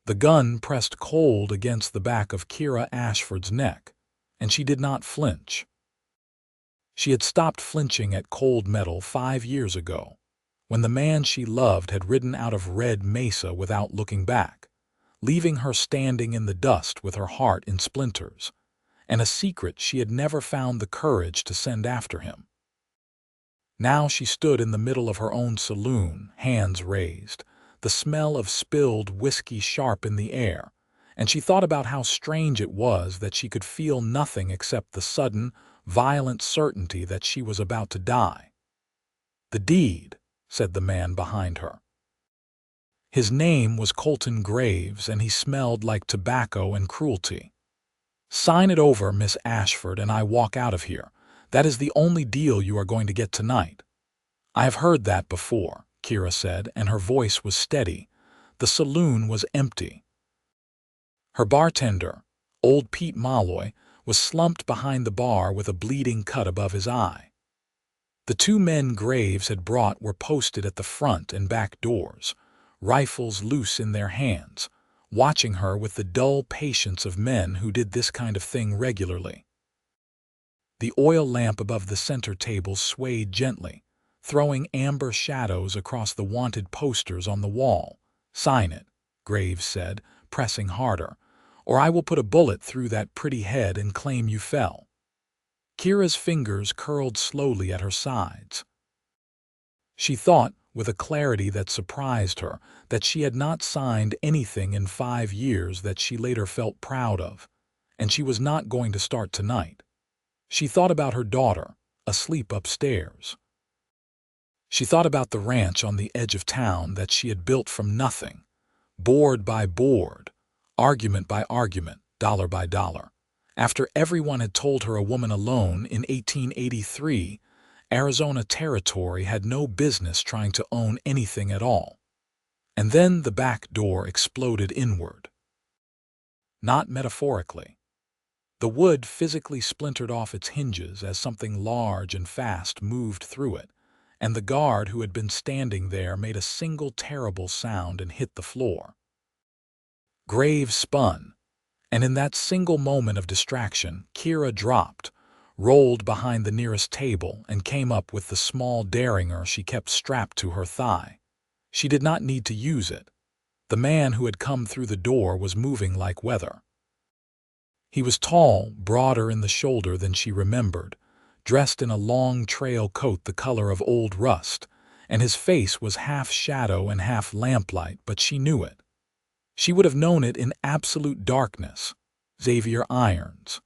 The gun pressed cold against the back of Kira Ashford's neck, and she did not flinch. She had stopped flinching at cold metal 5 years ago, when the man she loved had ridden out of Red Mesa without looking back, leaving her standing in the dust with her heart in splinters, and a secret she had never found the courage to send after him. Now she stood in the middle of her own saloon, hands raised, the smell of spilled whiskey sharp in the air, and she thought about how strange it was that she could feel nothing except the sudden, violent certainty that she was about to die. "The deed," said the man behind her. His name was Colton Graves, and he smelled like tobacco and cruelty. "Sign it over, Miss Ashford, and I walk out of here. That is the only deal you are going to get tonight." "I have heard that before," Kira said, and her voice was steady. The saloon was empty. Her bartender, old Pete Malloy, was slumped behind the bar with a bleeding cut above his eye. The 2 men Graves had brought were posted at the front and back doors, rifles loose in their hands, watching her with the dull patience of men who did this kind of thing regularly. The oil lamp above the center table swayed gently, throwing amber shadows across the wanted posters on the wall. "Sign it," Graves said, pressing harder, "or I will put a bullet through that pretty head and claim you fell." Kira's fingers curled slowly at her sides. She thought, with a clarity that surprised her, that she had not signed anything in 5 years that she later felt proud of, and she was not going to start tonight. She thought about her daughter, asleep upstairs. She thought about the ranch on the edge of town that she had built from nothing, board by board, argument by argument, dollar by dollar. After everyone had told her a woman alone in 1883, Arizona Territory had no business trying to own anything at all. And then the back door exploded inward. Not metaphorically. The wood physically splintered off its hinges as something large and fast moved through it, and the guard who had been standing there made a single terrible sound and hit the floor. Graves spun, and in that single moment of distraction, Kira dropped, rolled behind the nearest table, and came up with the small derringer she kept strapped to her thigh. She did not need to use it. The man who had come through the door was moving like weather. He was tall, broader in the shoulder than she remembered, dressed in a long trail coat the color of old rust, and his face was half shadow and half lamplight, but she knew it. She would have known it in absolute darkness. Xavier Irons.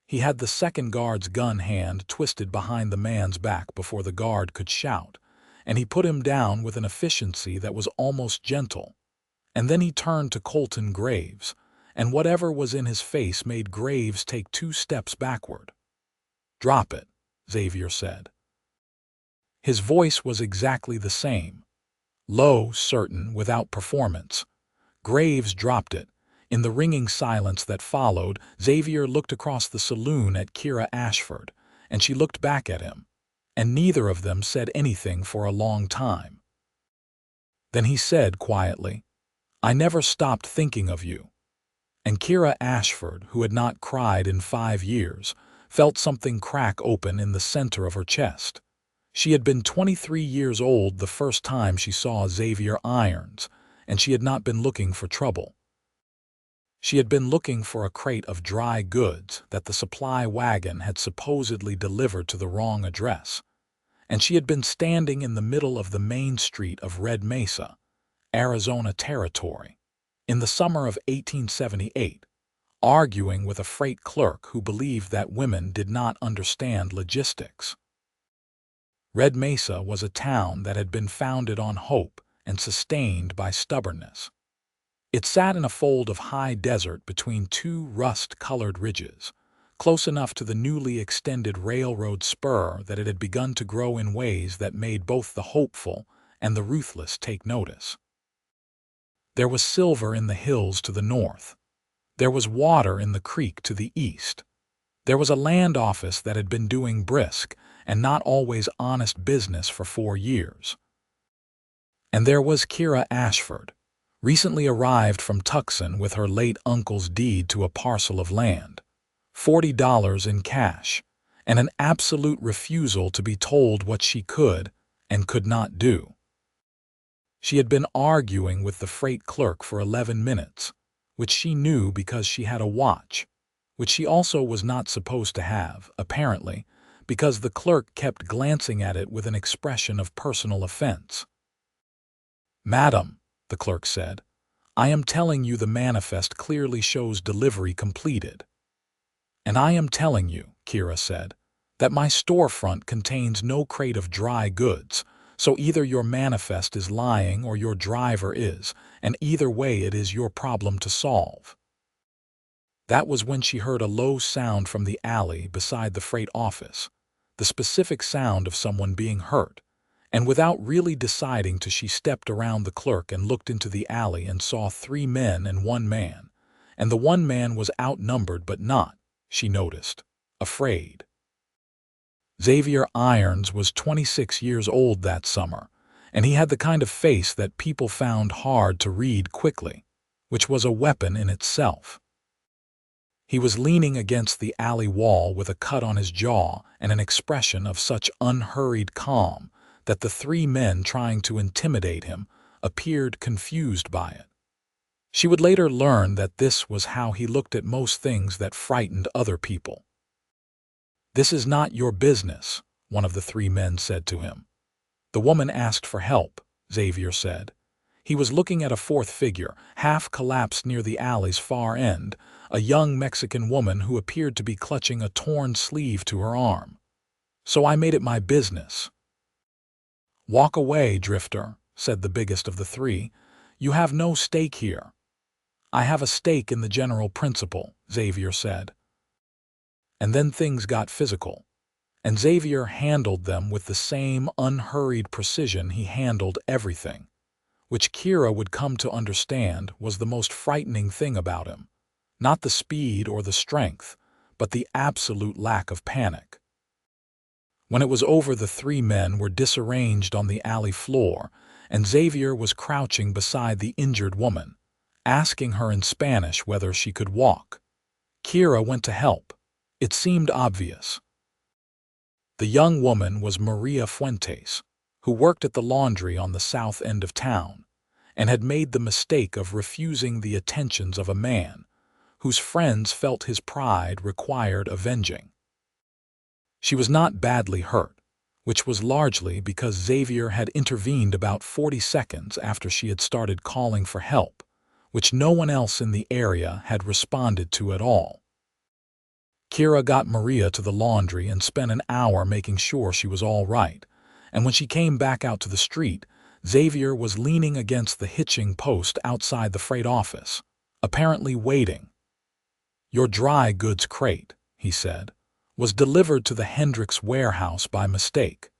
He had the second guard's gun hand twisted behind the man's back before the guard could shout, and he put him down with an efficiency that was almost gentle. And then he turned to Colton Graves, and whatever was in his face made Graves take 2 steps backward. "Drop it," Xavier said. His voice was exactly the same, low, certain, without performance. Graves dropped it. In the ringing silence that followed, Xavier looked across the saloon at Kira Ashford, and she looked back at him, and neither of them said anything for a long time. Then he said quietly, "I never stopped thinking of you." And Kira Ashford, who had not cried in 5 years, felt something crack open in the center of her chest. She had been 23 years old the first time she saw Xavier Irons, and she had not been looking for trouble. She had been looking for a crate of dry goods that the supply wagon had supposedly delivered to the wrong address, and she had been standing in the middle of the main street of Red Mesa, Arizona Territory, in the summer of 1878, arguing with a freight clerk who believed that women did not understand logistics. Red Mesa was a town that had been founded on hope and sustained by stubbornness. It sat in a fold of high desert between 2 rust-colored ridges, close enough to the newly extended railroad spur that it had begun to grow in ways that made both the hopeful and the ruthless take notice. There was silver in the hills to the north. There was water in the creek to the east. There was a land office that had been doing brisk and not always honest business for 4 years. And there was Kira Ashford, Recently arrived from Tucson with her late uncle's deed to a parcel of land, $40 in cash, and an absolute refusal to be told what she could and could not do. She had been arguing with the freight clerk for 11 minutes, which she knew because she had a watch, which she also was not supposed to have, apparently, because the clerk kept glancing at it with an expression of personal offense. "Madam," the clerk said, "I am telling you the manifest clearly shows delivery completed." "And I am telling you," Kira said, "that my storefront contains no crate of dry goods, so either your manifest is lying or your driver is, and either way it is your problem to solve." That was when she heard a low sound from the alley beside the freight office, the specific sound of someone being hurt, and without really deciding to, she stepped around the clerk and looked into the alley and saw 3 men and 1 man, and the 1 man was outnumbered but not, she noticed, afraid. Xavier Irons was 26 years old that summer, and he had the kind of face that people found hard to read quickly, which was a weapon in itself. He was leaning against the alley wall with a cut on his jaw and an expression of such unhurried calm that the 3 men trying to intimidate him appeared confused by it. She would later learn that this was how he looked at most things that frightened other people. "This is not your business," one of the 3 men said to him. "The woman asked for help," Xavier said. He was looking at a 4th figure, half collapsed near the alley's far end, a young Mexican woman who appeared to be clutching a torn sleeve to her arm. "So I made it my business." "Walk away, drifter," said the biggest of the 3. "You have no stake here." "I have a stake in the general principle," Xavier said. And then things got physical, and Xavier handled them with the same unhurried precision he handled everything, which Kira would come to understand was the most frightening thing about him. Not the speed or the strength, but the absolute lack of panic. When it was over, the 3 men were disarranged on the alley floor, and Xavier was crouching beside the injured woman, asking her in Spanish whether she could walk. Kira went to help. It seemed obvious. The young woman was Maria Fuentes, who worked at the laundry on the south end of town, and had made the mistake of refusing the attentions of a man whose friends felt his pride required avenging. She was not badly hurt, which was largely because Xavier had intervened about 40 seconds after she had started calling for help, which no one else in the area had responded to at all. Kira got Maria to the laundry and spent an hour making sure she was all right, and when she came back out to the street, Xavier was leaning against the hitching post outside the freight office, apparently waiting. "Your dry goods crate," he said, "was delivered to the Hendricks warehouse by mistake.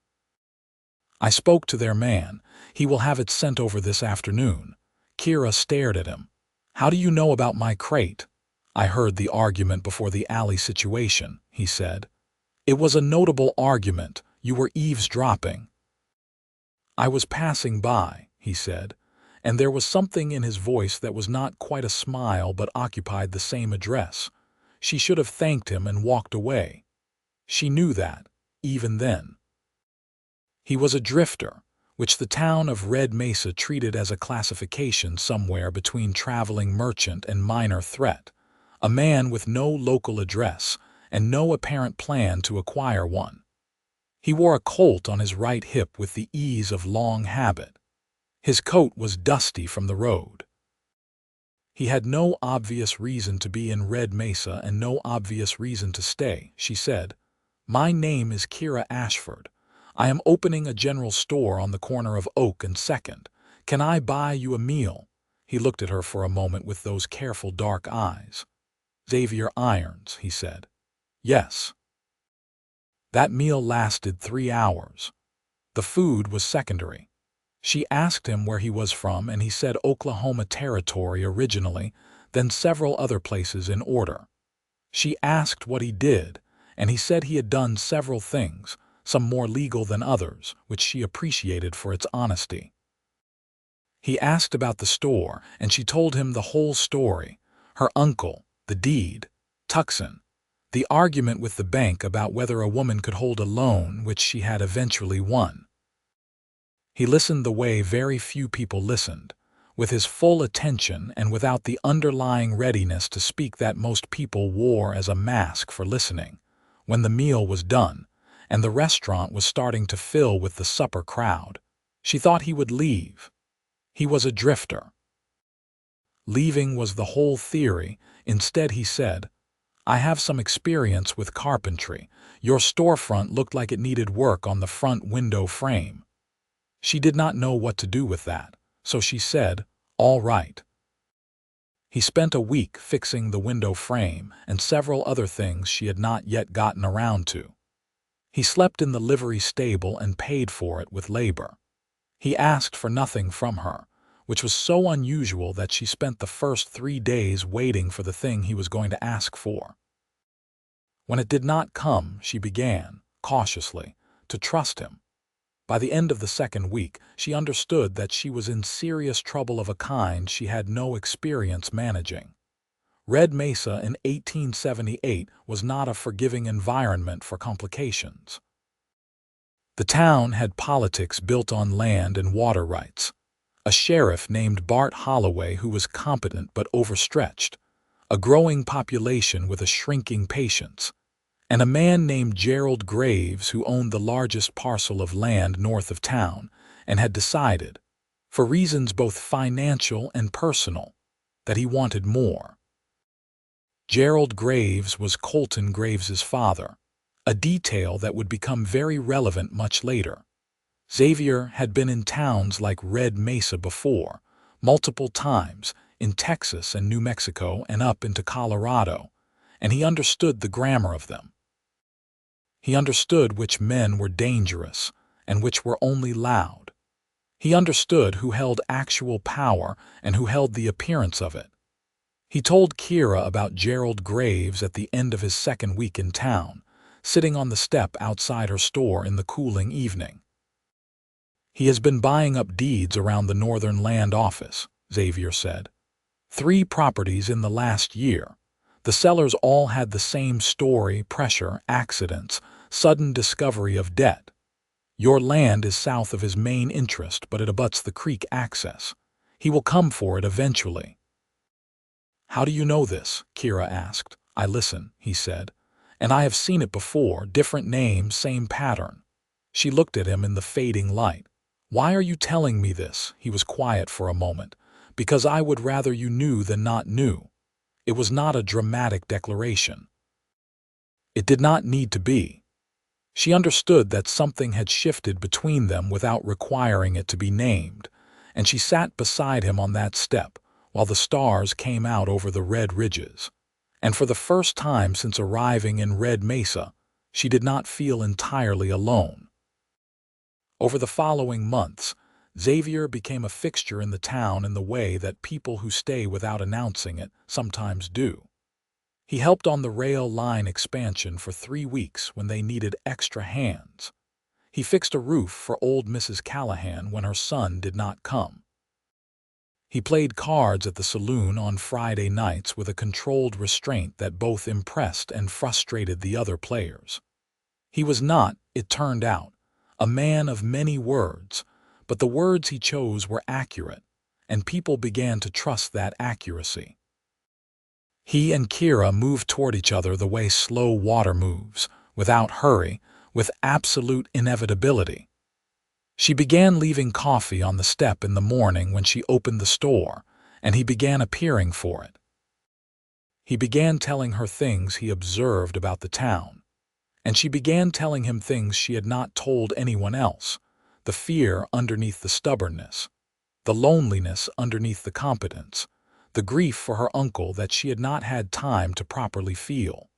I spoke to their man. He will have it sent over this afternoon." Kira stared at him. "How do you know about my crate?" "I heard the argument before the alley situation," he said. "It was a notable argument. You were eavesdropping." "I was passing by," he said, and there was something in his voice that was not quite a smile but occupied the same address. She should have thanked him and walked away. She knew that, even then. He was a drifter, which the town of Red Mesa treated as a classification somewhere between traveling merchant and minor threat, a man with no local address and no apparent plan to acquire one. He wore a colt on his right hip with the ease of long habit. His coat was dusty from the road. He had no obvious reason to be in Red Mesa and no obvious reason to stay, she said. "My name is Kira Ashford. I am opening a general store on the corner of Oak and 2nd. Can I buy you a meal?" He looked at her for a moment with those careful dark eyes. "Xavier Irons," he said. "Yes." That meal lasted 3 hours. The food was secondary. She asked him where he was from, and he said Oklahoma Territory originally, then several other places in order. She asked what he did, and he said he had done several things, some more legal than others, which she appreciated for its honesty. He asked about the store, and she told him the whole story. Her uncle, the deed, Tucson, the argument with the bank about whether a woman could hold a loan which she had eventually won. He listened the way very few people listened, with his full attention and without the underlying readiness to speak that most people wore as a mask for listening. When the meal was done, and the restaurant was starting to fill with the supper crowd, she thought he would leave. He was a drifter. Leaving was the whole theory. Instead, he said, "I have some experience with carpentry. Your storefront looked like it needed work on the front window frame." She did not know what to do with that, so she said, "All right." He spent a week fixing the window frame and several other things she had not yet gotten around to. He slept in the livery stable and paid for it with labor. He asked for nothing from her, which was so unusual that she spent the first 3 days waiting for the thing he was going to ask for. When it did not come, she began, cautiously, to trust him. By the end of the second week, she understood that she was in serious trouble of a kind she had no experience managing. Red Mesa in 1878 was not a forgiving environment for complications. The town had politics built on land and water rights, a sheriff named Bart Holloway who was competent but overstretched, a growing population with a shrinking patience, and a man named Gerald Graves who owned the largest parcel of land north of town and had decided, for reasons both financial and personal, that he wanted more. Gerald Graves was Colton Graves's father, a detail that would become very relevant much later. Xavier had been in towns like Red Mesa before, multiple times, in Texas and New Mexico and up into Colorado, and he understood the grammar of them. He understood which men were dangerous and which were only loud. He understood who held actual power and who held the appearance of it. He told Kira about Gerald Graves at the end of his second week in town, sitting on the step outside her store in the cooling evening. "He has been buying up deeds around the Northern Land Office," Xavier said. "3 properties in the last year. The sellers all had the same story: pressure, accidents, sudden discovery of debt. Your land is south of his main interest, but it abuts the creek access. He will come for it eventually." "How do you know this?" Kira asked. "I listen," he said. "And I have seen it before, different names, same pattern." She looked at him in the fading light. "Why are you telling me this?" He was quiet for a moment. "Because I would rather you knew than not knew." It was not a dramatic declaration. It did not need to be. She understood that something had shifted between them without requiring it to be named, and she sat beside him on that step while the stars came out over the red ridges. And for the first time since arriving in Red Mesa, she did not feel entirely alone. Over the following months, Xavier became a fixture in the town in the way that people who stay without announcing it sometimes do. He helped on the rail line expansion for 3 weeks when they needed extra hands. He fixed a roof for old Mrs. Callahan when her son did not come. He played cards at the saloon on Friday nights with a controlled restraint that both impressed and frustrated the other players. He was not, it turned out, a man of many words, but the words he chose were accurate, and people began to trust that accuracy. He and Kira moved toward each other the way slow water moves, without hurry, with absolute inevitability. She began leaving coffee on the step in the morning when she opened the store, and he began appearing for it. He began telling her things he observed about the town, and she began telling him things she had not told anyone else: the fear underneath the stubbornness, the loneliness underneath the competence, the grief for her uncle that she had not had time to properly feel.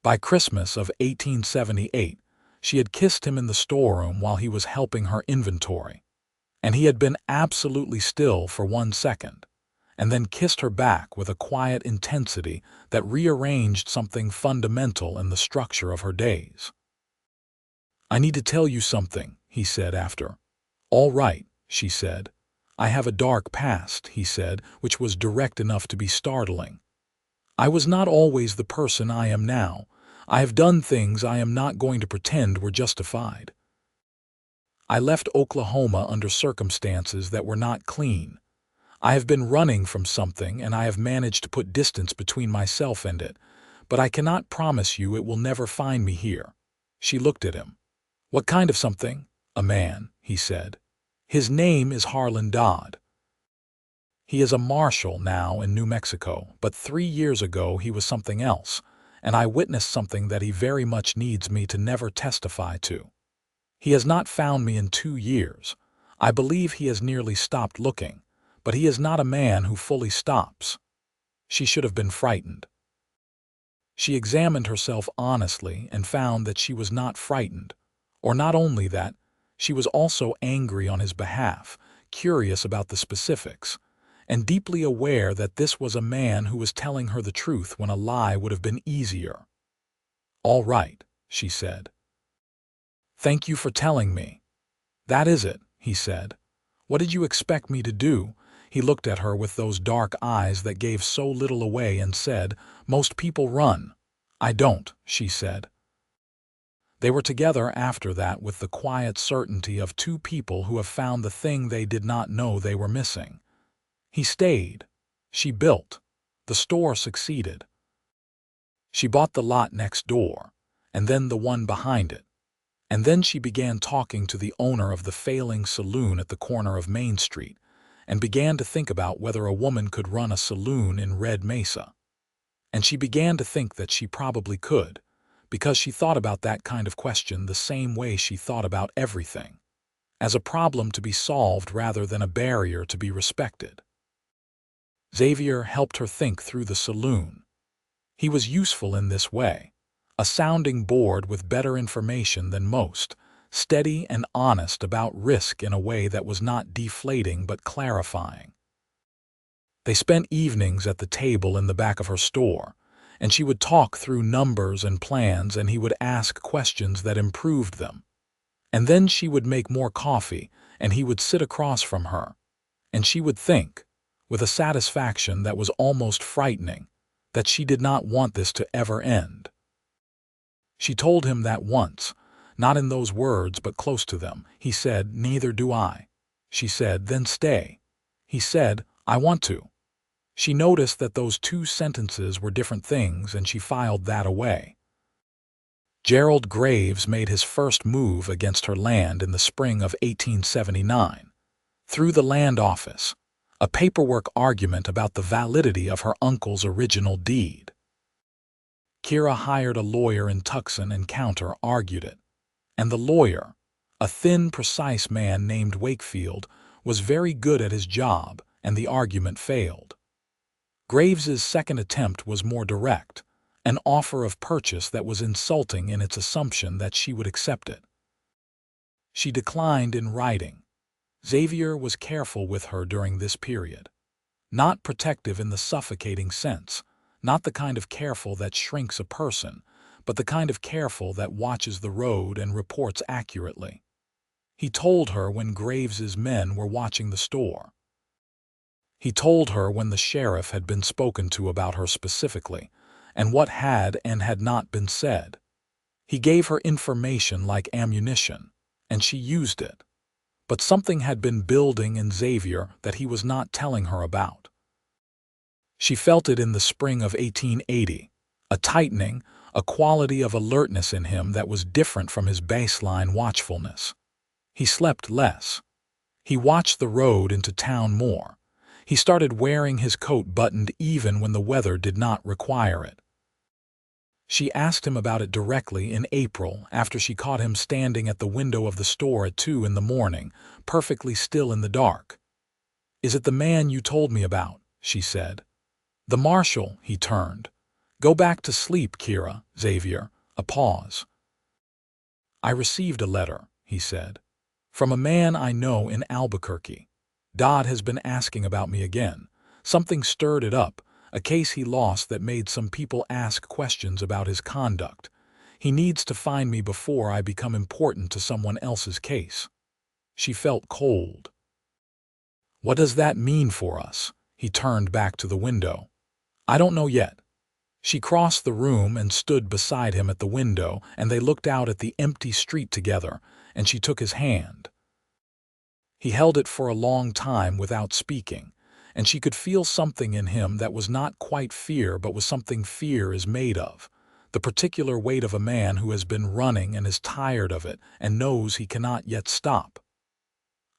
By Christmas of 1878, she had kissed him in the storeroom while he was helping her inventory, and he had been absolutely still for 1 second, and then kissed her back with a quiet intensity that rearranged something fundamental in the structure of her days. "I need to tell you something," he said after. "All right," she said. I have a dark past, he said, which was direct enough to be startling. I was not always the person I am now. I have done things I am not going to pretend were justified. I left Oklahoma under circumstances that were not clean. I have been running from something, and I have managed to put distance between myself and it, but I cannot promise you it will never find me here. She looked at him. What kind of something? A man, he said. His name is Harlan Dodd. He is a marshal now in New Mexico, but 3 years ago he was something else, and I witnessed something that he very much needs me to never testify to. He has not found me in 2 years. I believe he has nearly stopped looking, but he is not a man who fully stops. She should have been frightened. She examined herself honestly and found that she was not frightened, or not only that, she was also angry on his behalf, curious about the specifics, and deeply aware that this was a man who was telling her the truth when a lie would have been easier. "All right," she said. "Thank you for telling me." "That is it," he said. "What did you expect me to do?" He looked at her with those dark eyes that gave so little away and said, "Most people run." "I don't," she said. They were together after that with the quiet certainty of two people who have found the thing they did not know they were missing. He stayed. She built. The store succeeded. She bought the lot next door, and then the one behind it. And then she began talking to the owner of the failing saloon at the corner of Main Street, and began to think about whether a woman could run a saloon in Red Mesa. And she began to think that she probably could, because she thought about that kind of question the same way she thought about everything, as a problem to be solved rather than a barrier to be respected. Xavier helped her think through the saloon. He was useful in this way, a sounding board with better information than most, steady and honest about risk in a way that was not deflating but clarifying. They spent evenings at the table in the back of her store, and she would talk through numbers and plans, and he would ask questions that improved them. And then she would make more coffee, and he would sit across from her, and she would think, with a satisfaction that was almost frightening, that she did not want this to ever end. She told him that once, not in those words but close to them. He said, "Neither do I." She said, "Then stay." He said, "I want to." She noticed that those 2 sentences were different things, and she filed that away. Gerald Graves made his first move against her land in the spring of 1879, through the land office, a paperwork argument about the validity of her uncle's original deed. Kira hired a lawyer in Tucson and counter-argued it, and the lawyer, a thin, precise man named Wakefield, was very good at his job, and the argument failed. Graves's second attempt was more direct, an offer of purchase that was insulting in its assumption that she would accept it. She declined in writing. Xavier was careful with her during this period. Not protective in the suffocating sense, not the kind of careful that shrinks a person, but the kind of careful that watches the road and reports accurately. He told her when Graves's men were watching the store. He told her when the sheriff had been spoken to about her specifically, and what had and had not been said. He gave her information like ammunition, and she used it. But something had been building in Xavier that he was not telling her about. She felt it in the spring of 1880, a tightening, a quality of alertness in him that was different from his baseline watchfulness. He slept less. He watched the road into town more. He started wearing his coat buttoned even when the weather did not require it. She asked him about it directly in April after she caught him standing at the window of the store at 2 in the morning, perfectly still in the dark. "Is it the man you told me about?" she said. "The marshal," he turned. "Go back to sleep, Kira." Xavier, a pause. "I received a letter," he said, "from a man I know in Albuquerque. Dodd has been asking about me again. Something stirred it up, a case he lost that made some people ask questions about his conduct. He needs to find me before I become important to someone else's case." She felt cold. What does that mean for us? He turned back to the window. I don't know yet. She crossed the room and stood beside him at the window, and they looked out at the empty street together, and she took his hand. He held it for a long time without speaking, and she could feel something in him that was not quite fear but was something fear is made of, the particular weight of a man who has been running and is tired of it and knows he cannot yet stop.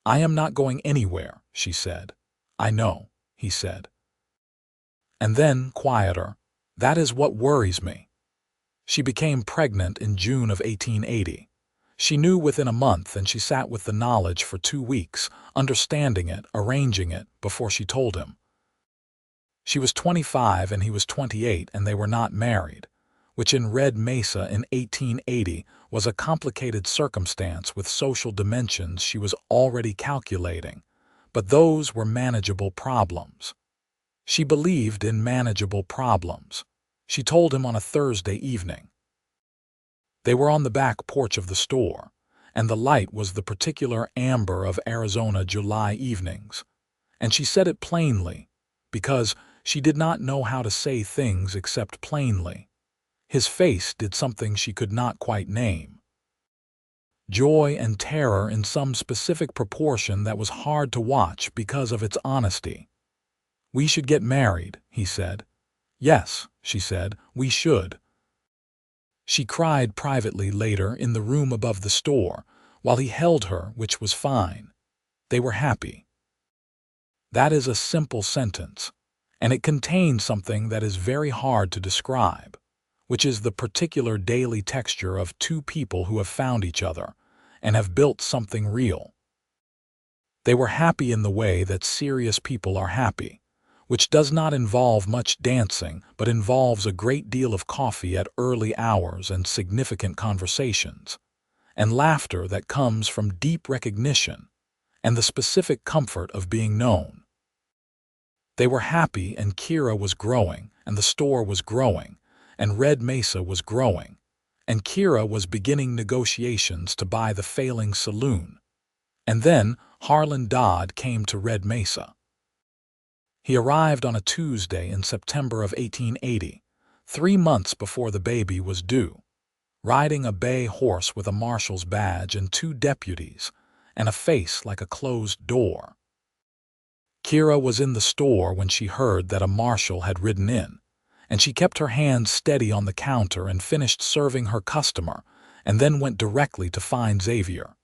I am not going anywhere, she said. I know, he said. And then, quieter, that is what worries me. She became pregnant in June of 1880. She knew within a month, and she sat with the knowledge for 2 weeks, understanding it, arranging it, before she told him. She was 25 and he was 28, and they were not married, which in Red Mesa in 1880 was a complicated circumstance with social dimensions she was already calculating, but those were manageable problems. She believed in manageable problems. She told him on a Thursday evening. They were on the back porch of the store, and the light was the particular amber of Arizona July evenings, and she said it plainly, because she did not know how to say things except plainly. His face did something she could not quite name. Joy and terror in some specific proportion that was hard to watch because of its honesty. We should get married, he said. Yes, she said, we should. She cried privately later in the room above the store, while he held her, which was fine. They were happy. That is a simple sentence, and it contains something that is very hard to describe, which is the particular daily texture of two people who have found each other and have built something real. They were happy in the way that serious people are happy, which does not involve much dancing but involves a great deal of coffee at early hours and significant conversations, and laughter that comes from deep recognition and the specific comfort of being known. They were happy, and Kira was growing, and the store was growing, and Red Mesa was growing, and Kira was beginning negotiations to buy the failing saloon. And then Harlan Dodd came to Red Mesa. He arrived on a Tuesday in September of 1880, 3 months before the baby was due, riding a bay horse with a marshal's badge and 2 deputies, and a face like a closed door. Kira was in the store when she heard that a marshal had ridden in, and she kept her hands steady on the counter and finished serving her customer, and then went directly to find Xavier.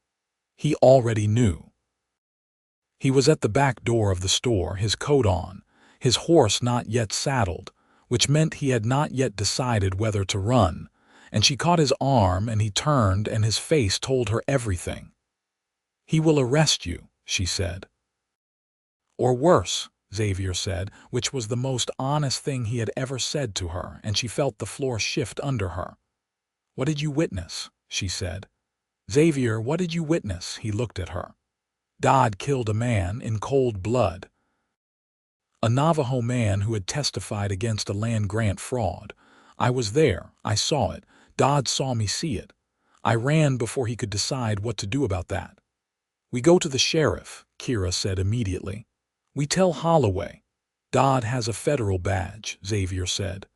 He already knew. He was at the back door of the store, his coat on, his horse not yet saddled, which meant he had not yet decided whether to run, and she caught his arm and he turned and his face told her everything. He will arrest you, she said. Or worse, Xavier said, which was the most honest thing he had ever said to her, and she felt the floor shift under her. What did you witness? She said. Xavier, what did you witness? He looked at her. Dodd killed a man in cold blood. A Navajo man who had testified against a land-grant fraud. I was there. I saw it. Dodd saw me see it. I ran before he could decide what to do about that. We go to the sheriff, Kira said immediately. We tell Holloway. Dodd has a federal badge, Xavier said.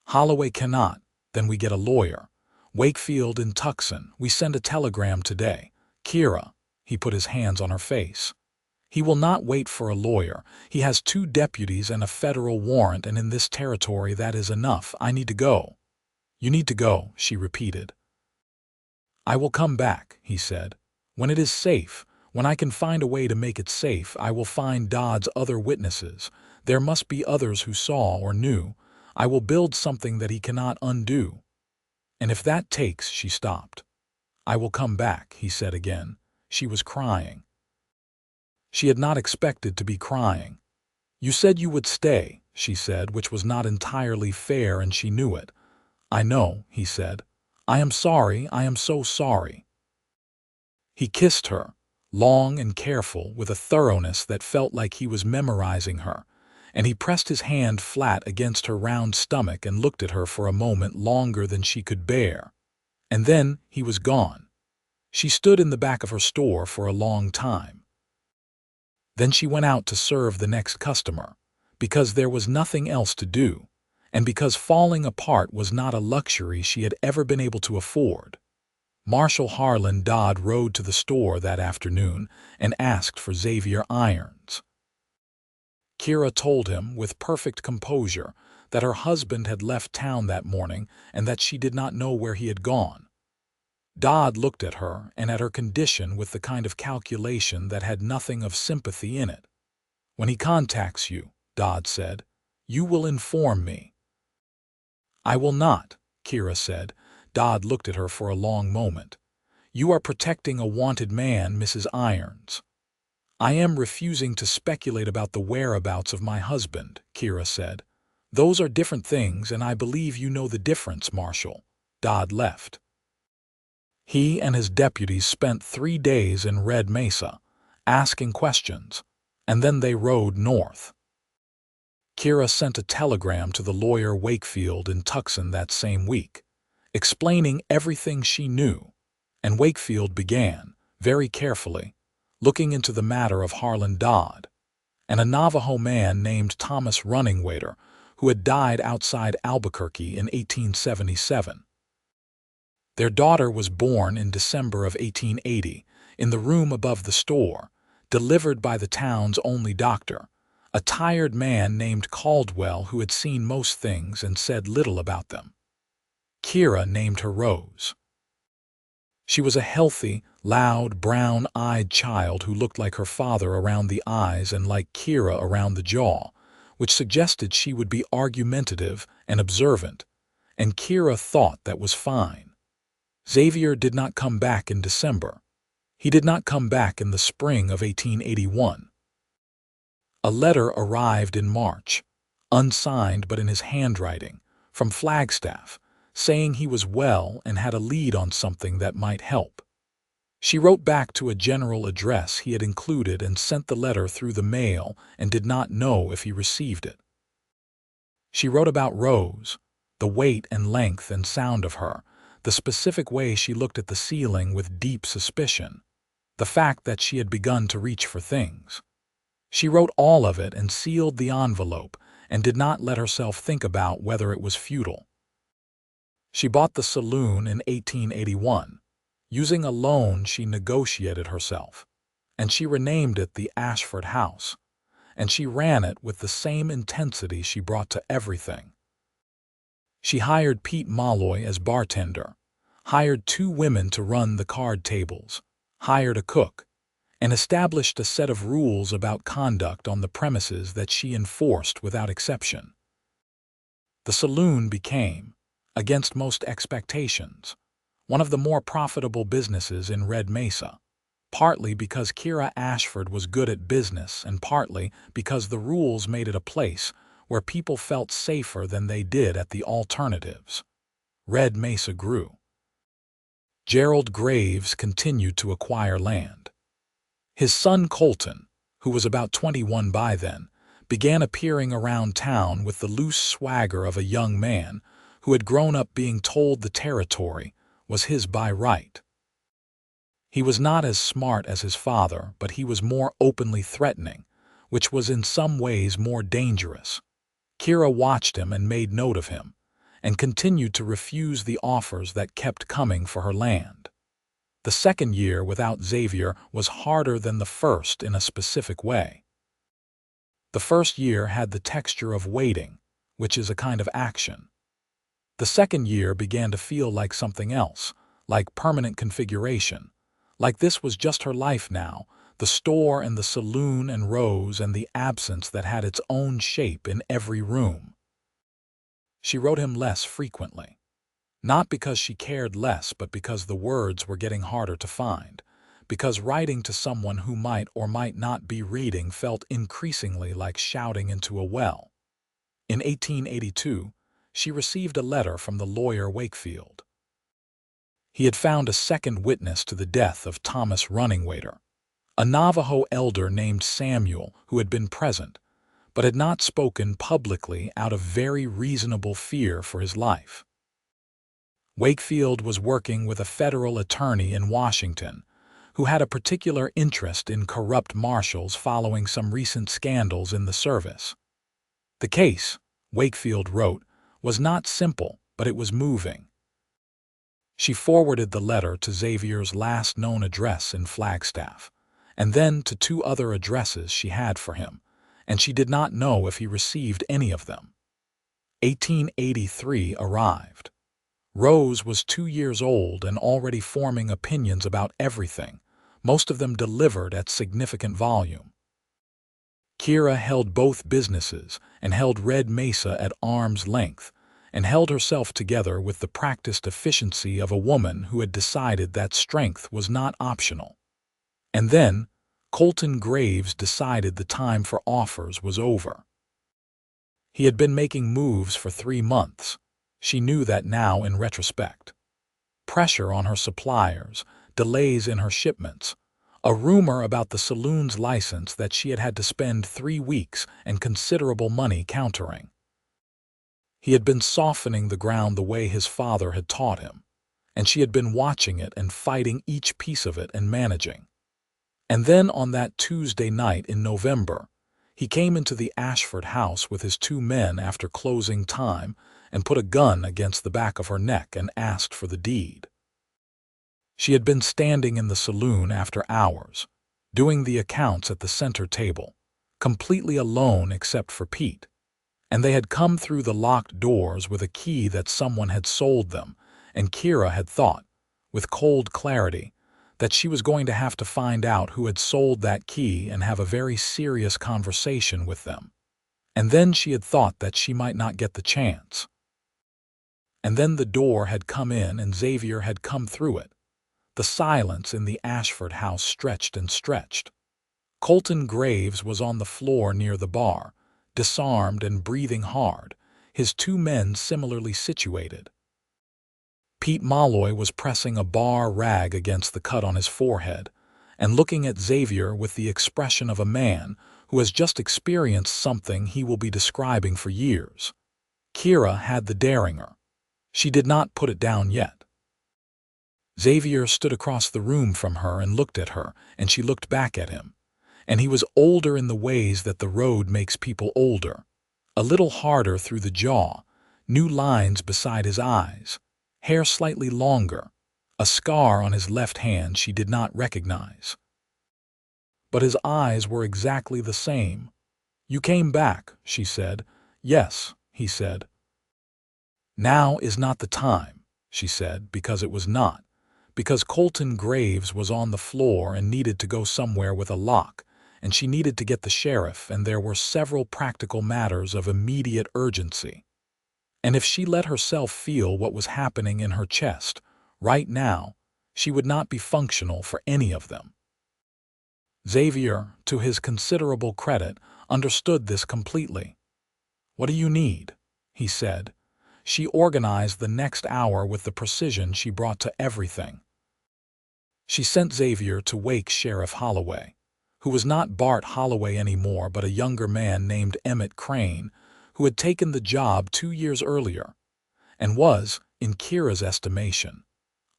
Holloway cannot. Then we get a lawyer. Wakefield in Tucson. We send a telegram today. Kira. He put his hands on her face. He will not wait for a lawyer. He has 2 deputies and a federal warrant, and in this territory that is enough. I need to go. You need to go, she repeated. I will come back, he said. When it is safe, when I can find a way to make it safe, I will find Dodd's other witnesses. There must be others who saw or knew. I will build something that he cannot undo. And if that takes, she stopped. I will come back, he said again. She was crying. She had not expected to be crying. You said you would stay, she said, which was not entirely fair, and she knew it. I know, he said. I am sorry, I am so sorry. He kissed her, long and careful, with a thoroughness that felt like he was memorizing her, and he pressed his hand flat against her round stomach and looked at her for a moment longer than she could bear. And then he was gone. She stood in the back of her store for a long time. Then she went out to serve the next customer, because there was nothing else to do, and because falling apart was not a luxury she had ever been able to afford. Marshal Harlan Dodd rode to the store that afternoon and asked for Xavier Irons. Kira told him with perfect composure that her husband had left town that morning and that she did not know where he had gone. Dodd looked at her and at her condition with the kind of calculation that had nothing of sympathy in it. "When he contacts you," Dodd said, "you will inform me." "I will not," Kira said. Dodd looked at her for a long moment. "You are protecting a wanted man, Mrs. Irons." "I am refusing to speculate about the whereabouts of my husband," Kira said. "Those are different things, and I believe you know the difference, Marshal." Dodd left. He and his deputies spent 3 days in Red Mesa, asking questions, and then they rode north. Kira sent a telegram to the lawyer Wakefield in Tucson that same week, explaining everything she knew, and Wakefield began, very carefully, looking into the matter of Harlan Dodd, and a Navajo man named Thomas Runningwater, who had died outside Albuquerque in 1877. Their daughter was born in December of 1880, in the room above the store, delivered by the town's only doctor, a tired man named Caldwell who had seen most things and said little about them. Kira named her Rose. She was a healthy, loud, brown-eyed child who looked like her father around the eyes and like Kira around the jaw, which suggested she would be argumentative and observant, and Kira thought that was fine. Xavier did not come back in December. He did not come back in the spring of 1881. A letter arrived in March, unsigned but in his handwriting, from Flagstaff, saying he was well and had a lead on something that might help. She wrote back to a general address he had included and sent the letter through the mail and did not know if he received it. She wrote about Rose, the weight and length and sound of her, the specific way she looked at the ceiling with deep suspicion, the fact that she had begun to reach for things. She wrote all of it and sealed the envelope and did not let herself think about whether it was futile. She bought the saloon in 1881, using a loan she negotiated herself, and she renamed it the Ashford House, and she ran it with the same intensity she brought to everything. She hired Pete Malloy as bartender, hired 2 women to run the card tables, hired a cook, and established a set of rules about conduct on the premises that she enforced without exception. The saloon became, against most expectations, one of the more profitable businesses in Red Mesa, partly because Kira Ashford was good at business and partly because the rules made it a place where people felt safer than they did at the alternatives. Red Mesa grew. Gerald Graves continued to acquire land. His son Colton, who was about 21 by then, began appearing around town with the loose swagger of a young man who had grown up being told the territory was his by right. He was not as smart as his father, but he was more openly threatening, which was in some ways more dangerous. Kira watched him and made note of him, and continued to refuse the offers that kept coming for her land. The second year without Xavier was harder than the first in a specific way. The first year had the texture of waiting, which is a kind of action. The second year began to feel like something else, like permanent configuration, like this was just her life now, the store and the saloon and Rose and the absence that had its own shape in every room. She wrote him less frequently. Not because she cared less, but because the words were getting harder to find, because writing to someone who might or might not be reading felt increasingly like shouting into a well. In 1882, she received a letter from the lawyer Wakefield. He had found a second witness to the death of Thomas Runningwater, a Navajo elder named Samuel who had been present, but had not spoken publicly out of very reasonable fear for his life. Wakefield was working with a federal attorney in Washington who had a particular interest in corrupt marshals following some recent scandals in the service. The case, Wakefield wrote, was not simple, but it was moving. She forwarded the letter to Xavier's last known address in Flagstaff, and then to 2 other addresses she had for him, and she did not know if he received any of them. 1883 arrived. Rose was 2 years old and already forming opinions about everything, most of them delivered at significant volume. Kira held both businesses and held Red Mesa at arm's length, and held herself together with the practiced efficiency of a woman who had decided that strength was not optional. And then, Colton Graves decided the time for offers was over. He had been making moves for 3 months. She knew that now in retrospect. Pressure on her suppliers, delays in her shipments, a rumor about the saloon's license that she had had to spend 3 weeks and considerable money countering. He had been softening the ground the way his father had taught him, and she had been watching it and fighting each piece of it and managing. And then on that Tuesday night in November, he came into the Ashford house with his 2 men after closing time and put a gun against the back of her neck and asked for the deed. She had been standing in the saloon after hours, doing the accounts at the center table, completely alone except for Pete, and they had come through the locked doors with a key that someone had sold them, and Kira had thought, with cold clarity, that she was going to have to find out who had sold that key and have a very serious conversation with them. And then she had thought that she might not get the chance. And then the door had come in and Xavier had come through it. The silence in the Ashford house stretched and stretched. Colton Graves was on the floor near the bar, disarmed and breathing hard, his 2 men similarly situated. Pete Malloy was pressing a bar rag against the cut on his forehead and looking at Xavier with the expression of a man who has just experienced something he will be describing for years. Kira had the derringer. She did not put it down yet. Xavier stood across the room from her and looked at her, and she looked back at him. And he was older in the ways that the road makes people older. A little harder through the jaw, new lines beside his eyes, hair slightly longer, a scar on his left hand she did not recognize. But his eyes were exactly the same. "You came back," she said. "Yes," he said. "Now is not the time," she said, because it was not, because Colton Graves was on the floor and needed to go somewhere with a lock, and she needed to get the sheriff, and there were several practical matters of immediate urgency. And if she let herself feel what was happening in her chest, right now, she would not be functional for any of them. Xavier, to his considerable credit, understood this completely. "What do you need?" he said. She organized the next hour with the precision she brought to everything. She sent Xavier to wake Sheriff Holloway, who was not Bart Holloway anymore but a younger man named Emmett Crane, who had taken the job 2 years earlier, and was, in Kira's estimation,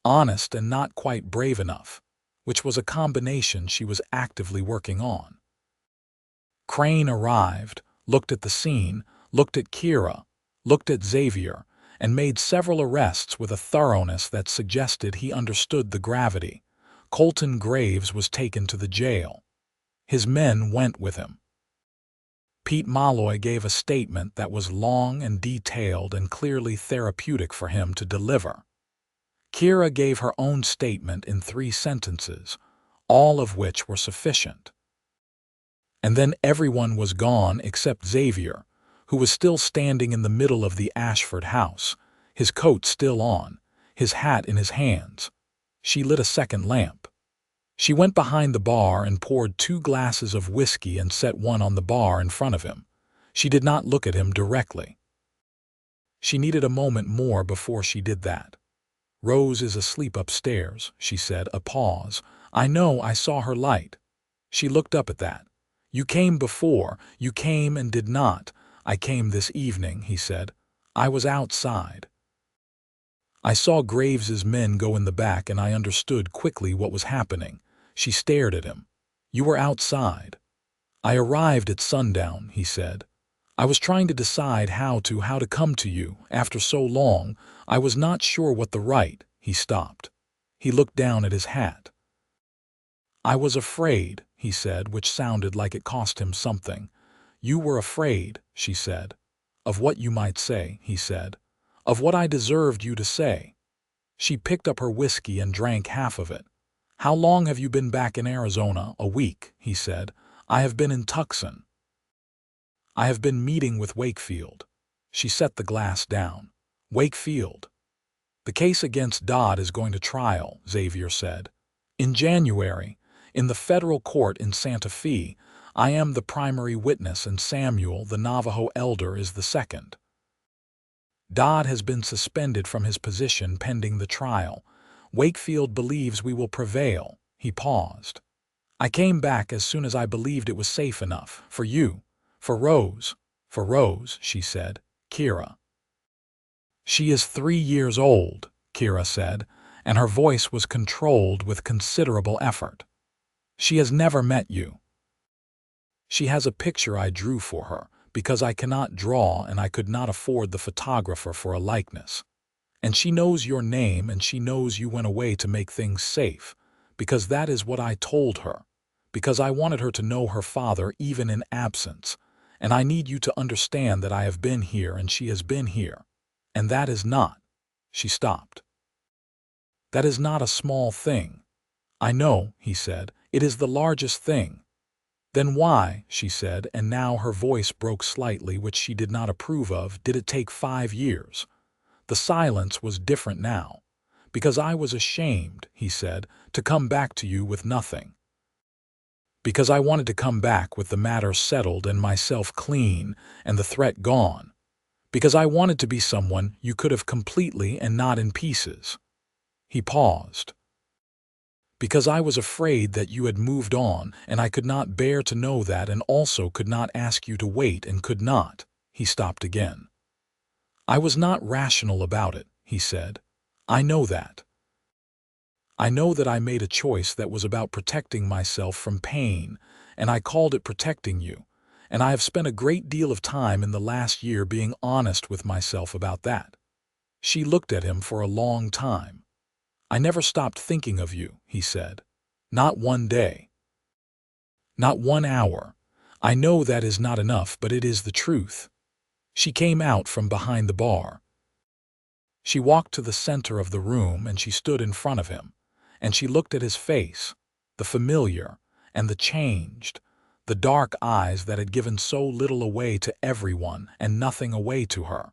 honest and not quite brave enough, which was a combination she was actively working on. Crane arrived, looked at the scene, looked at Kira, looked at Xavier, and made several arrests with a thoroughness that suggested he understood the gravity. Colton Graves was taken to the jail. His men went with him. Pete Malloy gave a statement that was long and detailed and clearly therapeutic for him to deliver. Kira gave her own statement in 3 sentences, all of which were sufficient. And then everyone was gone except Xavier, who was still standing in the middle of the Ashford house, his coat still on, his hat in his hands. She lit a second lamp. She went behind the bar and poured 2 glasses of whiskey and set one on the bar in front of him. She did not look at him directly. She needed a moment more before she did that. "Rose is asleep upstairs," she said, a pause. "I know, I saw her light." She looked up at that. "You came before, you came and did not. I came this evening," he said. "I was outside. I saw Graves's men go in the back and I understood quickly what was happening." She stared at him. "You were outside." "I arrived at sundown," he said. "I was trying to decide how to come to you. After so long, I was not sure what the right—" He stopped. He looked down at his hat. "I was afraid," he said, which sounded like it cost him something. "You were afraid," she said. "Of what you might say," he said. "Of what I deserved you to say." She picked up her whiskey and drank half of it. "How long have you been back in Arizona?" "A week," he said. "I have been in Tucson. I have been meeting with Wakefield." She set the glass down. "Wakefield?" "The case against Dodd is going to trial," Xavier said. "In January, in the federal court in Santa Fe. I am the primary witness and Samuel, the Navajo elder, is the second. Dodd has been suspended from his position pending the trial. Wakefield believes we will prevail." He paused. "I came back as soon as I believed it was safe enough. For you. For Rose." "For Rose," she said. "Kira." "She is 3 years old," Kira said, and her voice was controlled with considerable effort. "She has never met you. She has a picture I drew for her, because I cannot draw and I could not afford the photographer for a likeness. And she knows your name and she knows you went away to make things safe, because that is what I told her, because I wanted her to know her father even in absence, and I need you to understand that I have been here and she has been here, and that is not—" She stopped. "That is not a small thing." "I know," he said. "It is the largest thing." "Then why," she said, and now her voice broke slightly, which she did not approve of, "did it take 5 years?" The silence was different now. "Because I was ashamed," he said, "to come back to you with nothing. Because I wanted to come back with the matter settled and myself clean and the threat gone. Because I wanted to be someone you could have completely and not in pieces." He paused. "Because I was afraid that you had moved on, and I could not bear to know that, and also could not ask you to wait and could not." He stopped again. "I was not rational about it," he said. "I know that. I know that I made a choice that was about protecting myself from pain, and I called it protecting you, and I have spent a great deal of time in the last year being honest with myself about that." She looked at him for a long time. "I never stopped thinking of you," he said. "Not one day. Not 1 hour. I know that is not enough, but it is the truth." She came out from behind the bar. She walked to the center of the room and she stood in front of him, and she looked at his face, the familiar and the changed, the dark eyes that had given so little away to everyone and nothing away to her.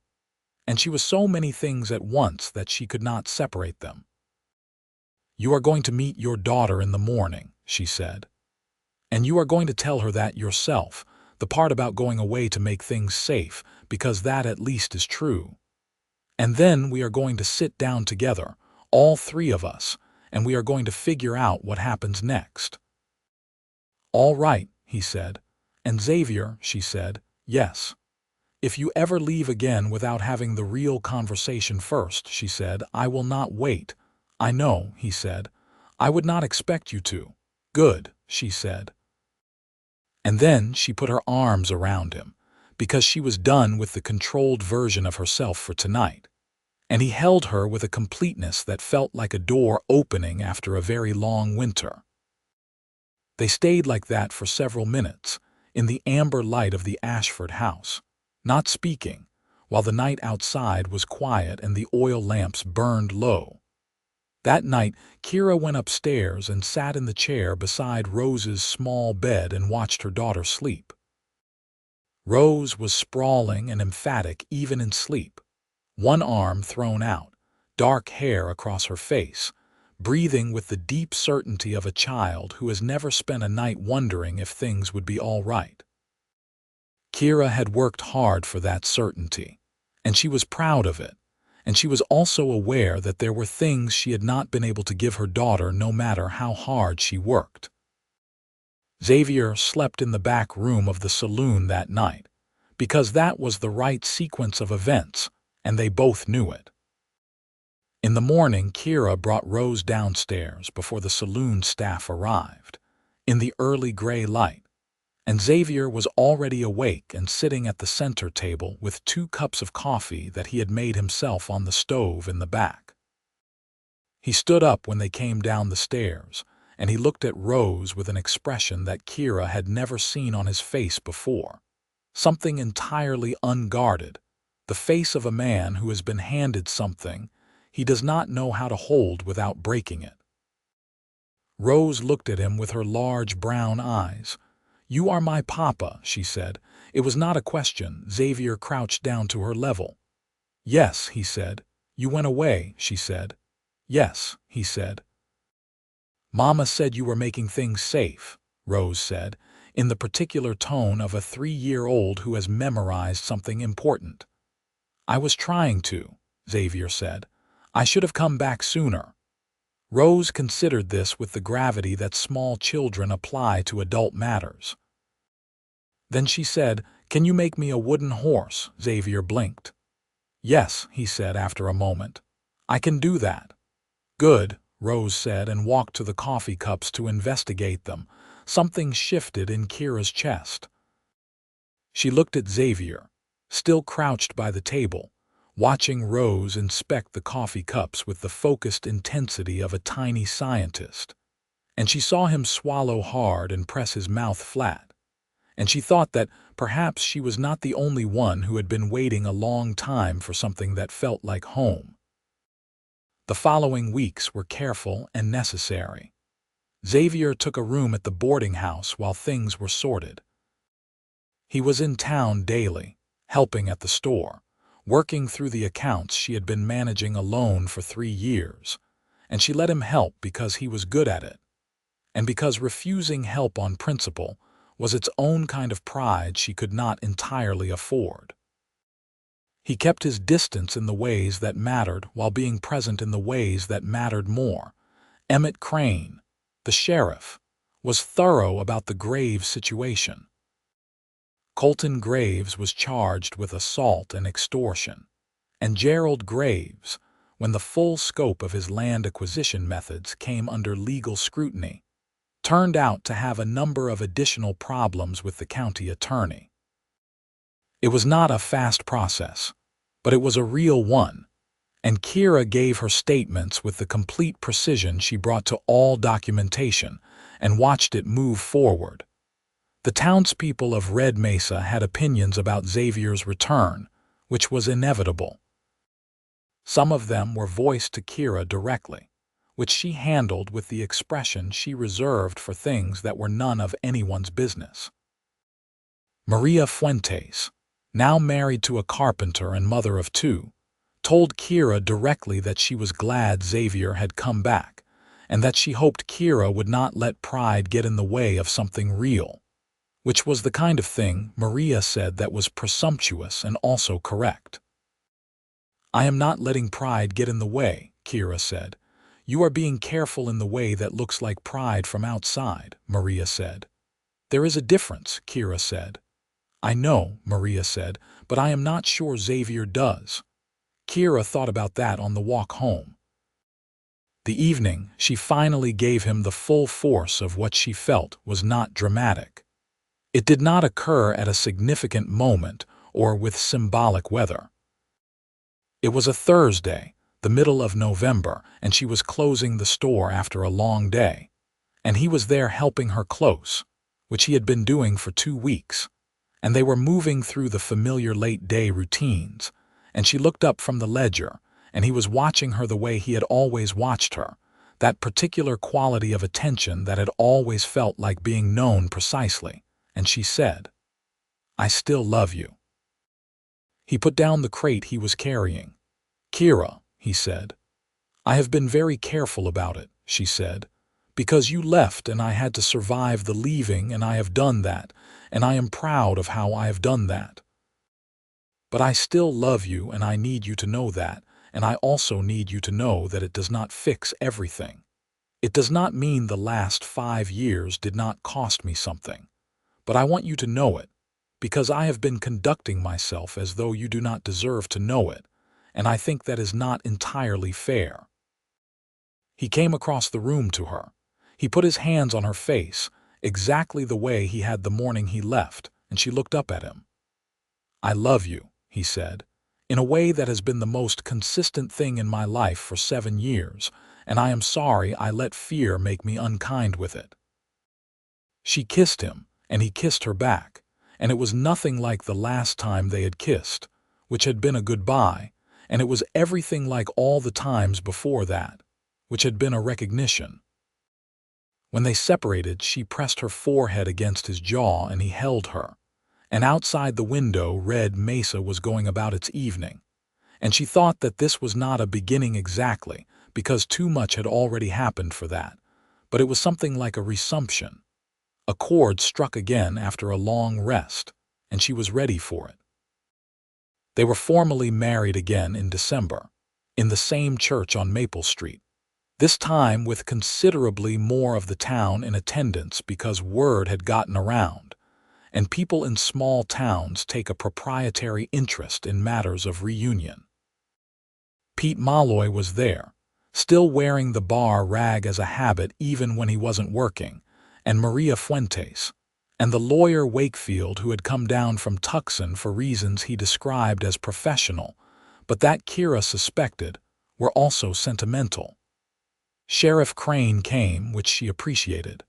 And she was so many things at once that she could not separate them. "You are going to meet your daughter in the morning," she said. "And you are going to tell her that yourself, the part about going away to make things safe, because that at least is true. And then we are going to sit down together, all 3 of us, and we are going to figure out what happens next." "All right," he said. "And Xavier," she said, "yes. If you ever leave again without having the real conversation first," she said, "I will not wait." "I know," he said. "I would not expect you to." "Good," she said. And then she put her arms around him, because she was done with the controlled version of herself for tonight. And he held her with a completeness that felt like a door opening after a very long winter. They stayed like that for several minutes, in the amber light of the Ashford house, not speaking, while the night outside was quiet and the oil lamps burned low. That night, Kira went upstairs and sat in the chair beside Rose's small bed and watched her daughter sleep. Rose was sprawling and emphatic even in sleep, one arm thrown out, dark hair across her face, breathing with the deep certainty of a child who has never spent a night wondering if things would be all right. Kira had worked hard for that certainty, and she was proud of it. And she was also aware that there were things she had not been able to give her daughter no matter how hard she worked. Xavier slept in the back room of the saloon that night, because that was the right sequence of events, and they both knew it. In the morning, Kira brought Rose downstairs before the saloon staff arrived, in the early gray light, and Xavier was already awake and sitting at the center table with 2 cups of coffee that he had made himself on the stove in the back. He stood up when they came down the stairs, and he looked at Rose with an expression that Kira had never seen on his face before. Something entirely unguarded, the face of a man who has been handed something he does not know how to hold without breaking it. Rose looked at him with her large brown eyes. "You are my papa," she said. It was not a question. Xavier crouched down to her level. "Yes," he said. "You went away," she said. "Yes," he said. "Mama said you were making things safe," Rose said, in the particular tone of a 3-year-old who has memorized something important. "I was trying to," Xavier said. "I should have come back sooner." Rose considered this with the gravity that small children apply to adult matters. Then she said, "Can you make me a wooden horse?" Xavier blinked. "Yes," he said after a moment. "I can do that." "Good," Rose said and walked to the coffee cups to investigate them. Something shifted in Kira's chest. She looked at Xavier, still crouched by the table, watching Rose inspect the coffee cups with the focused intensity of a tiny scientist. And she saw him swallow hard and press his mouth flat. And she thought that perhaps she was not the only one who had been waiting a long time for something that felt like home. The following weeks were careful and necessary. Xavier took a room at the boarding house while things were sorted. He was in town daily, helping at the store, working through the accounts she had been managing alone for 3 years, and she let him help because he was good at it, and because refusing help on principle was its own kind of pride she could not entirely afford. He kept his distance in the ways that mattered while being present in the ways that mattered more. Emmett Crane, the sheriff, was thorough about the Graves situation. Colton Graves was charged with assault and extortion, and Gerald Graves, when the full scope of his land acquisition methods came under legal scrutiny, turned out to have a number of additional problems with the county attorney. It was not a fast process, but it was a real one, and Kira gave her statements with the complete precision she brought to all documentation and watched it move forward. The townspeople of Red Mesa had opinions about Xavier's return, which was inevitable. Some of them were voiced to Kira directly, which she handled with the expression she reserved for things that were none of anyone's business. Maria Fuentes, now married to a carpenter and mother of 2, told Kira directly that she was glad Xavier had come back, and that she hoped Kira would not let pride get in the way of something real, which was the kind of thing Maria said that was presumptuous and also correct. "I am not letting pride get in the way," Kira said. "You are being careful in the way that looks like pride from outside," Maria said. "There is a difference," Kira said. "I know," Maria said, "but I am not sure Xavier does." Kira thought about that on the walk home. The evening, she finally gave him the full force of what she felt was not dramatic. It did not occur at a significant moment or with symbolic weather. It was a Thursday, the middle of November, and she was closing the store after a long day, and he was there helping her close, which he had been doing for 2 weeks, and they were moving through the familiar late-day routines, and she looked up from the ledger, and he was watching her the way he had always watched her, that particular quality of attention that had always felt like being known precisely, and she said, "I still love you." He put down the crate he was carrying. "Kira," he said. "I have been very careful about it," she said, "because you left and I had to survive the leaving, and I have done that, and I am proud of how I have done that. But I still love you, and I need you to know that, and I also need you to know that it does not fix everything. It does not mean the last 5 years did not cost me something. But I want you to know it, because I have been conducting myself as though you do not deserve to know it, and I think that is not entirely fair." He came across the room to her. He put his hands on her face, exactly the way he had the morning he left, and she looked up at him. "I love you," he said, "in a way that has been the most consistent thing in my life for 7 years, and I am sorry I let fear make me unkind with it." She kissed him, and he kissed her back, and it was nothing like the last time they had kissed, which had been a goodbye, and it was everything like all the times before that, which had been a recognition. When they separated, she pressed her forehead against his jaw and he held her, and outside the window Red Mesa was going about its evening, and she thought that this was not a beginning exactly, because too much had already happened for that, but it was something like a resumption. A chord struck again after a long rest, and she was ready for it. They were formally married again in December, in the same church on Maple Street, this time with considerably more of the town in attendance because word had gotten around, and people in small towns take a proprietary interest in matters of reunion. Pete Malloy was there, still wearing the bar rag as a habit even when he wasn't working, and Maria Fuentes, and the lawyer Wakefield, who had come down from Tucson for reasons he described as professional, but that Kira suspected were also sentimental. Sheriff Crane came, which she appreciated.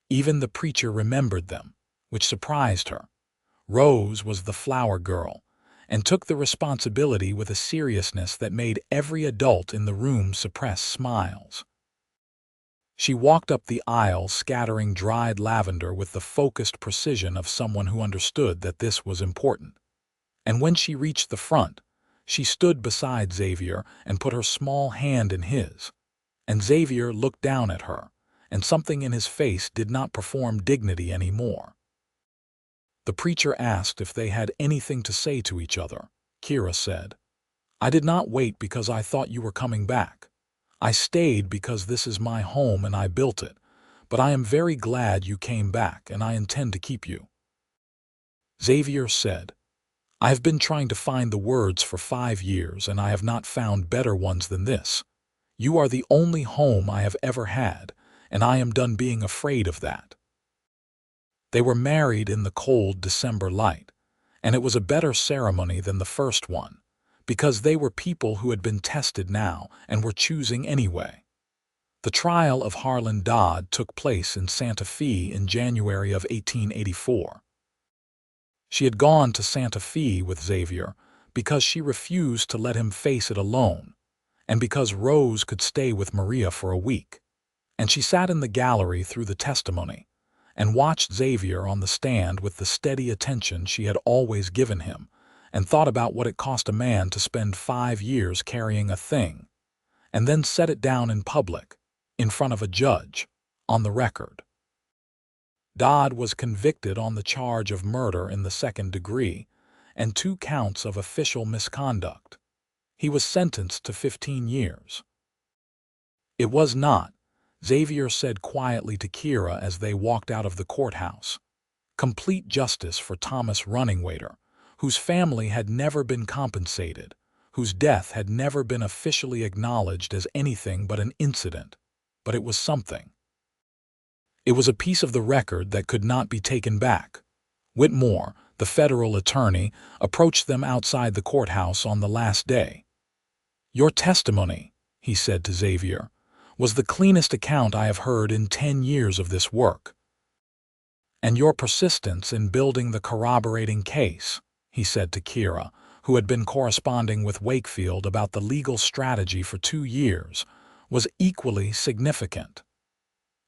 Even the preacher remembered them, which surprised her. Rose was the flower girl, and took the responsibility with a seriousness that made every adult in the room suppress smiles. She walked up the aisle scattering dried lavender with the focused precision of someone who understood that this was important. And when she reached the front, she stood beside Xavier and put her small hand in his. And Xavier looked down at her, and something in his face did not perform dignity anymore. The preacher asked if they had anything to say to each other. Kira said, "I did not wait because I thought you were coming back. I stayed because this is my home and I built it, but I am very glad you came back and I intend to keep you." Xavier said, "I have been trying to find the words for 5 years and I have not found better ones than this. You are the only home I have ever had, and I am done being afraid of that." They were married in the cold December light, and it was a better ceremony than the first one, because they were people who had been tested now and were choosing anyway. The trial of Harlan Dodd took place in Santa Fe in January of 1884. She had gone to Santa Fe with Xavier because she refused to let him face it alone, and because Rose could stay with Maria for a week. And she sat in the gallery through the testimony and watched Xavier on the stand with the steady attention she had always given him, and thought about what it cost a man to spend 5 years carrying a thing, and then set it down in public, in front of a judge, on the record. Dodd was convicted on the charge of murder in the 2nd degree and 2 counts of official misconduct. He was sentenced to 15 years. "It was not," Xavier said quietly to Kira as they walked out of the courthouse, "complete justice for Thomas Runningwater, whose family had never been compensated, whose death had never been officially acknowledged as anything but an incident, but it was something. It was a piece of the record that could not be taken back." Whitmore, the federal attorney, approached them outside the courthouse on the last day. "Your testimony," he said to Xavier, "was the cleanest account I have heard in 10 years of this work. And your persistence in building the corroborating case," he said to Kira, who had been corresponding with Wakefield about the legal strategy for 2 years, "was equally significant."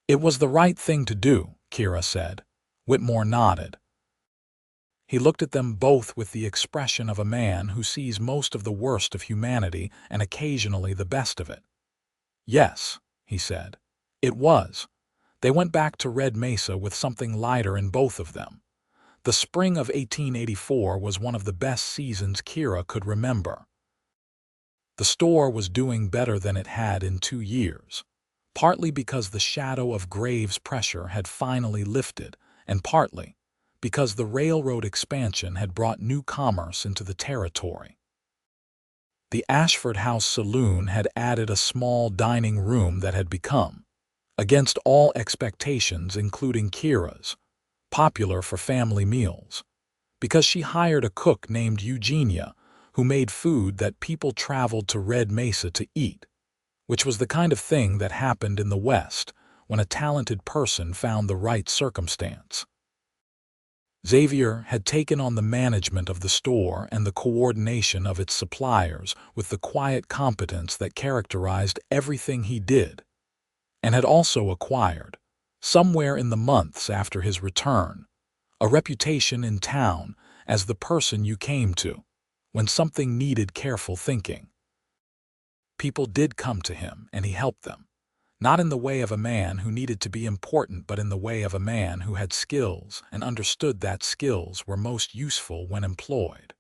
"It was the right thing to do," Kira said. Whitmore nodded. He looked at them both with the expression of a man who sees most of the worst of humanity and occasionally the best of it. "Yes," he said, "it was." They went back to Red Mesa with something lighter in both of them. The spring of 1884 was one of the best seasons Kira could remember. The store was doing better than it had in 2 years, partly because the shadow of Graves' pressure had finally lifted, and partly because the railroad expansion had brought new commerce into the territory. The Ashford House Saloon had added a small dining room that had become, against all expectations including Kira's, popular for family meals, because she hired a cook named Eugenia who made food that people traveled to Red Mesa to eat, which was the kind of thing that happened in the West when a talented person found the right circumstance. Xavier had taken on the management of the store and the coordination of its suppliers with the quiet competence that characterized everything he did, and had also acquired, somewhere in the months after his return, a reputation in town as the person you came to when something needed careful thinking. People did come to him, and he helped them, not in the way of a man who needed to be important, but in the way of a man who had skills and understood that skills were most useful when employed.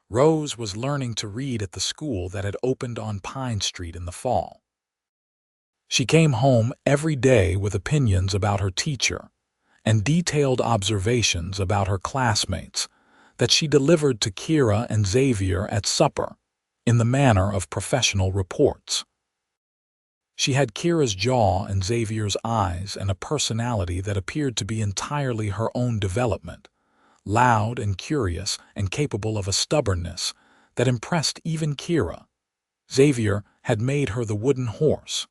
Rose was learning to read at the school that had opened on Pine Street in the fall. She came home every day with opinions about her teacher and detailed observations about her classmates that she delivered to Kira and Xavier at supper in the manner of professional reports. She had Kira's jaw and Xavier's eyes and a personality that appeared to be entirely her own development, loud and curious and capable of a stubbornness that impressed even Kira. Xavier had made her the wooden horse.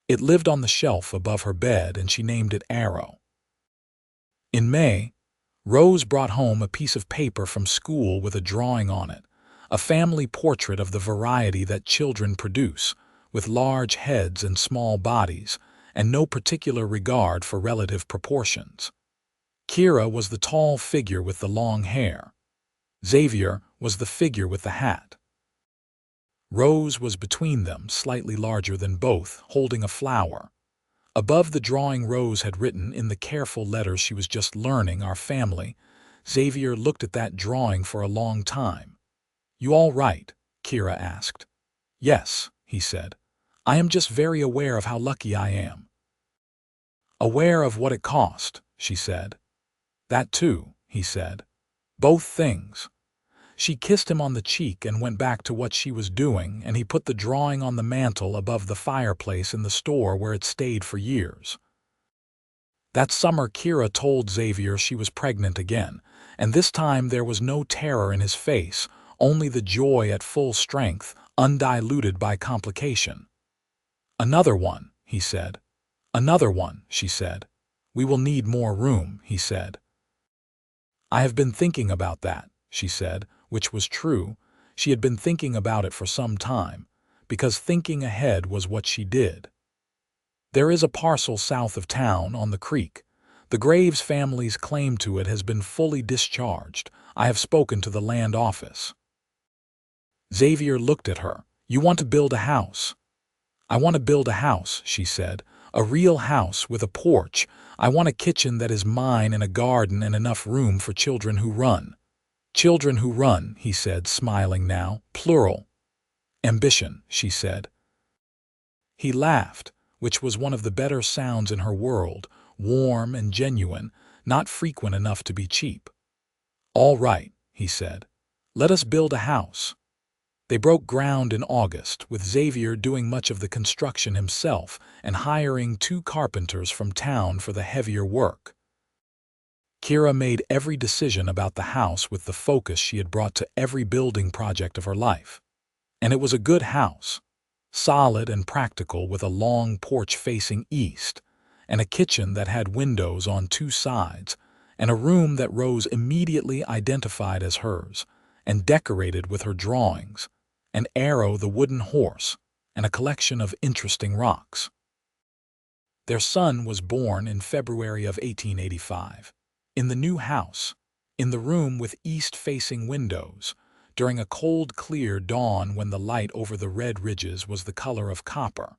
It lived on the shelf above her bed, and she named it Arrow. In May, Rose brought home a piece of paper from school with a drawing on it, a family portrait of the variety that children produce, with large heads and small bodies, and no particular regard for relative proportions. Kira was the tall figure with the long hair. Xavier was the figure with the hat. Rose was between them, slightly larger than both, holding a flower. Above the drawing Rose had written in the careful letters she was just learning, "Our family." Xavier looked at that drawing for a long time. "You all right?" Kira asked. "Yes," he said. "I am just very aware of how lucky I am." "Aware of what it cost," she said. "That too," he said. "Both things." She kissed him on the cheek and went back to what she was doing, and he put the drawing on the mantel above the fireplace in the store where it stayed for years. That summer Kira told Xavier she was pregnant again, and this time there was no terror in his face, only the joy at full strength, undiluted by complication. "Another one," he said. "Another one," she said. "We will need more room," he said. "I have been thinking about that," she said, which was true. She had been thinking about it for some time, because thinking ahead was what she did. "There is a parcel south of town on the creek. The Graves family's claim to it has been fully discharged. I have spoken to the land office." Xavier looked at her. "You want to build a house?" "I want to build a house," she said. "A real house with a porch. I want a kitchen that is mine and a garden and enough room for children who run." "Children who run," he said, smiling now, plural. "Ambition," she said. He laughed, which was one of the better sounds in her world, warm and genuine, not frequent enough to be cheap. "All right," he said. "Let us build a house." They broke ground in August, with Xavier doing much of the construction himself and hiring 2 carpenters from town for the heavier work. Kira made every decision about the house with the focus she had brought to every building project of her life. And it was a good house, solid and practical, with a long porch facing east, and a kitchen that had windows on 2 sides, and a room that Rose immediately identified as hers, and decorated with her drawings, an arrow, the wooden horse, and a collection of interesting rocks. Their son was born in February of 1885. In the new house, in the room with east-facing windows, during a cold, clear dawn when the light over the red ridges was the color of copper.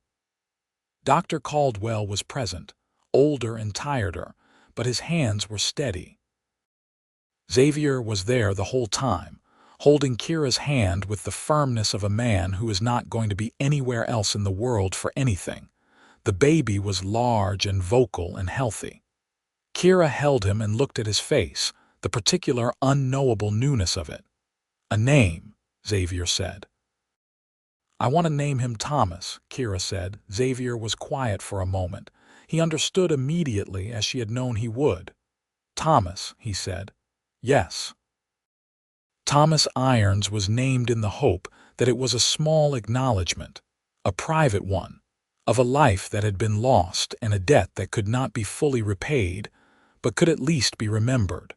Dr. Caldwell was present, older and tireder, but his hands were steady. Xavier was there the whole time, holding Kira's hand with the firmness of a man who is not going to be anywhere else in the world for anything. The baby was large and vocal and healthy. Kira held him and looked at his face, the particular unknowable newness of it. "A name," Xavier said. I want to name him Thomas, Kira said. Xavier was quiet for a moment. He understood immediately, as she had known he would. Thomas, he said. Yes. Thomas Irons was named in the hope that it was a small acknowledgement, a private one, of a life that had been lost and a debt that could not be fully repaid, but could at least be remembered.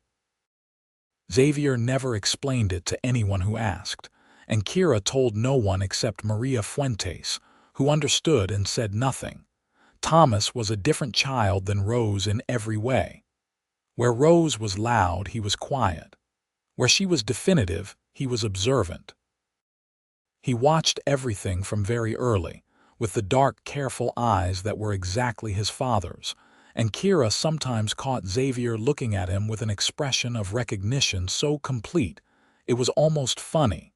Xavier never explained it to anyone who asked, and Kira told no one except Maria Fuentes, who understood and said nothing. Thomas was a different child than Rose in every way. Where Rose was loud, he was quiet. Where she was definitive, he was observant. He watched everything from very early, with the dark, careful eyes that were exactly his father's, and Kira sometimes caught Xavier looking at him with an expression of recognition so complete it was almost funny.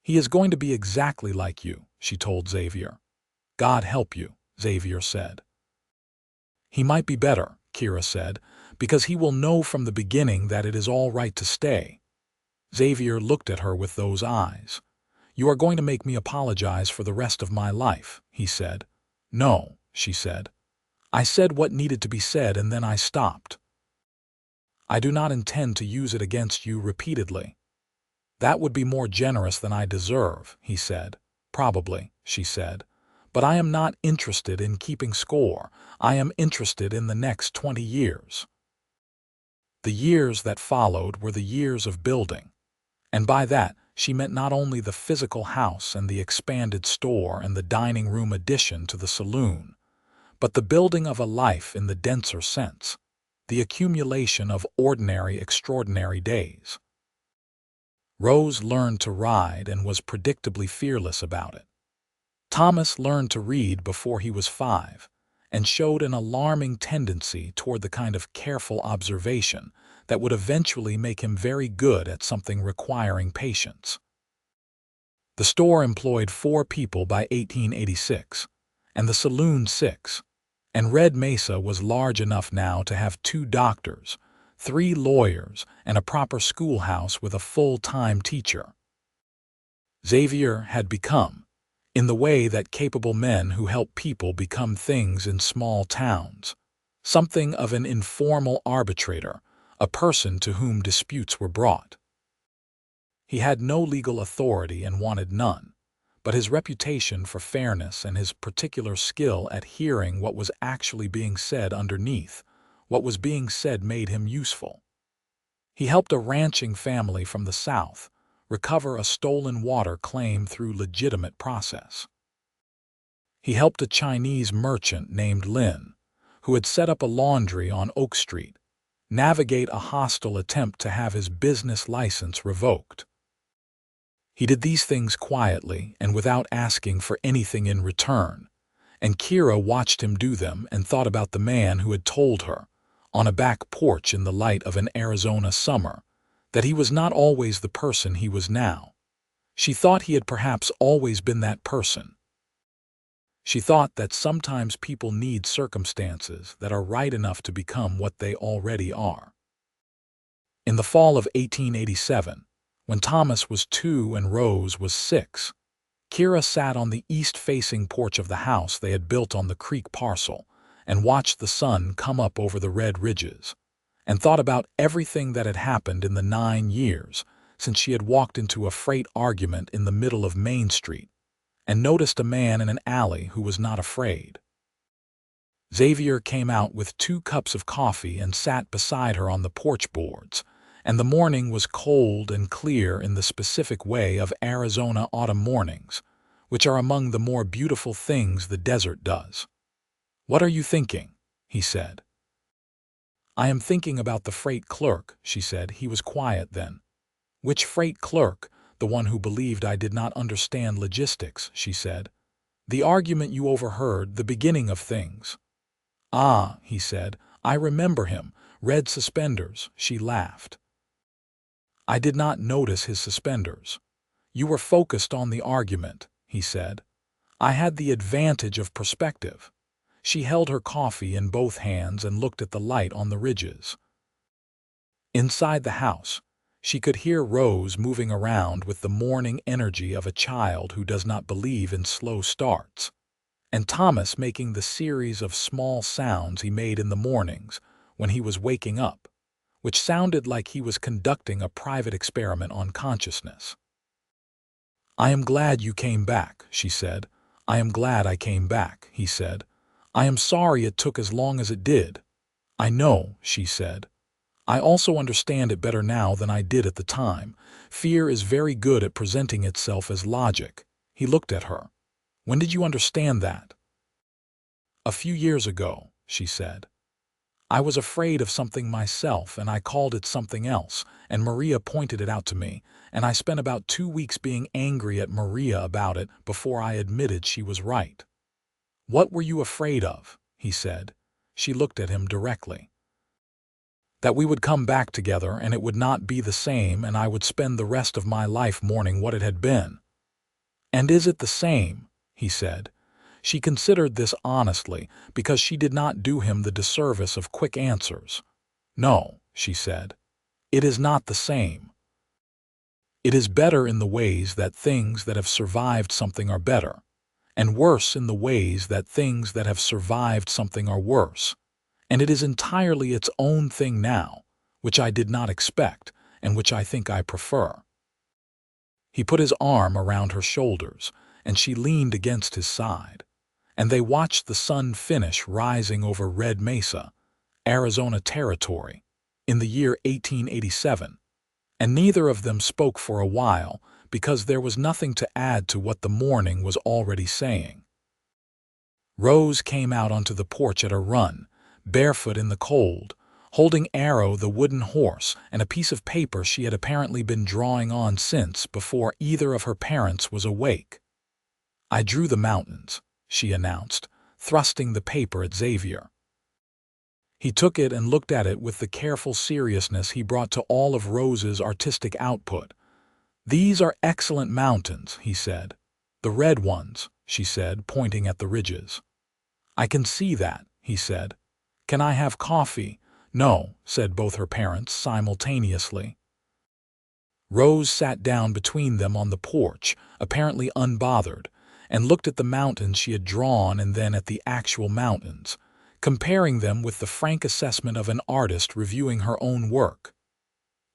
"He is going to be exactly like you," she told Xavier. "God help you," Xavier said. "He might be better," Kira said, "because he will know from the beginning that it is all right to stay." Xavier looked at her with those eyes. "You are going to make me apologize for the rest of my life," he said. "No," she said. "I said what needed to be said and then I stopped. I do not intend to use it against you repeatedly." "That would be more generous than I deserve," he said. "Probably," she said. "But I am not interested in keeping score. I am interested in the next 20 years." The years that followed were the years of building. And by that, she meant not only the physical house and the expanded store and the dining room addition to the saloon, but the building of a life in the denser sense, the accumulation of ordinary, extraordinary days. Rose learned to ride and was predictably fearless about it. Thomas learned to read before he was 5 and showed an alarming tendency toward the kind of careful observation that would eventually make him very good at something requiring patience. The store employed 4 people by 1886, and the saloon 6, and Red Mesa was large enough now to have 2 doctors, 3 lawyers, and a proper schoolhouse with a full-time teacher. Xavier had become, in the way that capable men who help people become things in small towns, something of an informal arbitrator, a person to whom disputes were brought. He had no legal authority and wanted none, but his reputation for fairness and his particular skill at hearing what was actually being said underneath what was being said made him useful. He helped a ranching family from the South recover a stolen water claim through legitimate process. He helped a Chinese merchant named Lin, who had set up a laundry on Oak Street, navigate a hostile attempt to have his business license revoked. He did these things quietly and without asking for anything in return, and Kira watched him do them and thought about the man who had told her, on a back porch in the light of an Arizona summer, that he was not always the person he was now. She thought he had perhaps always been that person. She thought that sometimes people need circumstances that are right enough to become what they already are. In the fall of 1887, when Thomas was 2 and Rose was 6, Kira sat on the east-facing porch of the house they had built on the creek parcel and watched the sun come up over the red ridges, and thought about everything that had happened in the 9 years since she had walked into a freight argument in the middle of Main Street and noticed a man in an alley who was not afraid. Xavier came out with 2 cups of coffee and sat beside her on the porch boards, and the morning was cold and clear in the specific way of Arizona autumn mornings, which are among the more beautiful things the desert does. "What are you thinking?" he said. "I am thinking about the freight clerk," she said. He was quiet then. "Which freight clerk?" "The one who believed I did not understand logistics," she said. "The argument you overheard, the beginning of things." "Ah," he said, "I remember him. Red suspenders." She laughed. "I did not notice his suspenders. You were focused on the argument," he said. "I had the advantage of perspective." She held her coffee in both hands and looked at the light on the ridges. Inside the house, She could hear Rose moving around with the morning energy of a child who does not believe in slow starts, and Thomas making the series of small sounds he made in the mornings when he was waking up, which sounded like he was conducting a private experiment on consciousness. "I am glad you came back," she said. "I am glad I came back," he said. "I am sorry it took as long as it did." "I know," she said. "I also understand it better now than I did at the time. Fear is very good at presenting itself as logic." He looked at her. "When did you understand that?" "A few years ago," she said. "I was afraid of something myself, and I called it something else, and Maria pointed it out to me, and I spent about 2 weeks being angry at Maria about it before I admitted she was right." "What were you afraid of?" he said. She looked at him directly. "That we would come back together and it would not be the same, and I would spend the rest of my life mourning what it had been." "And is it the same?" he said. She considered this honestly, because she did not do him the disservice of quick answers. "No," she said. "It is not the same. It is better in the ways that things that have survived something are better, and worse in the ways that things that have survived something are worse. And it is entirely its own thing now, which I did not expect, and which I think I prefer." He put his arm around her shoulders, and she leaned against his side, and they watched the sun finish rising over Red Mesa, Arizona Territory, in the year 1887, and neither of them spoke for a while because there was nothing to add to what the morning was already saying. Rose came out onto the porch at a run, barefoot in the cold, holding Arrow the wooden horse and a piece of paper she had apparently been drawing on since before either of her parents was awake. "I drew the mountains," she announced, thrusting the paper at Xavier. He took it and looked at it with the careful seriousness he brought to all of Rose's artistic output. "These are excellent mountains," he said. "The red ones," she said, pointing at the ridges. "I can see that," he said. "Can I have coffee?" "No," said both her parents simultaneously. Rose sat down between them on the porch, apparently unbothered, and looked at the mountains she had drawn and then at the actual mountains, comparing them with the frank assessment of an artist reviewing her own work.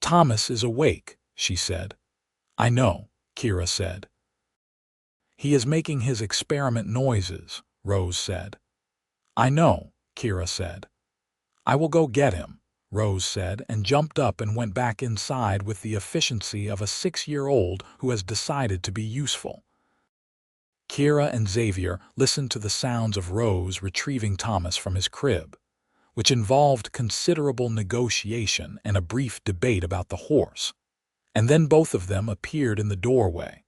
"Thomas is awake," she said. "I know," Kira said. "He is making his experiment noises," Rose said. "I know," Kira said. "I will go get him," Rose said, and jumped up and went back inside with the efficiency of a 6-year-old who has decided to be useful. Kira and Xavier listened to the sounds of Rose retrieving Thomas from his crib, which involved considerable negotiation and a brief debate about the horse, and then both of them appeared in the doorway,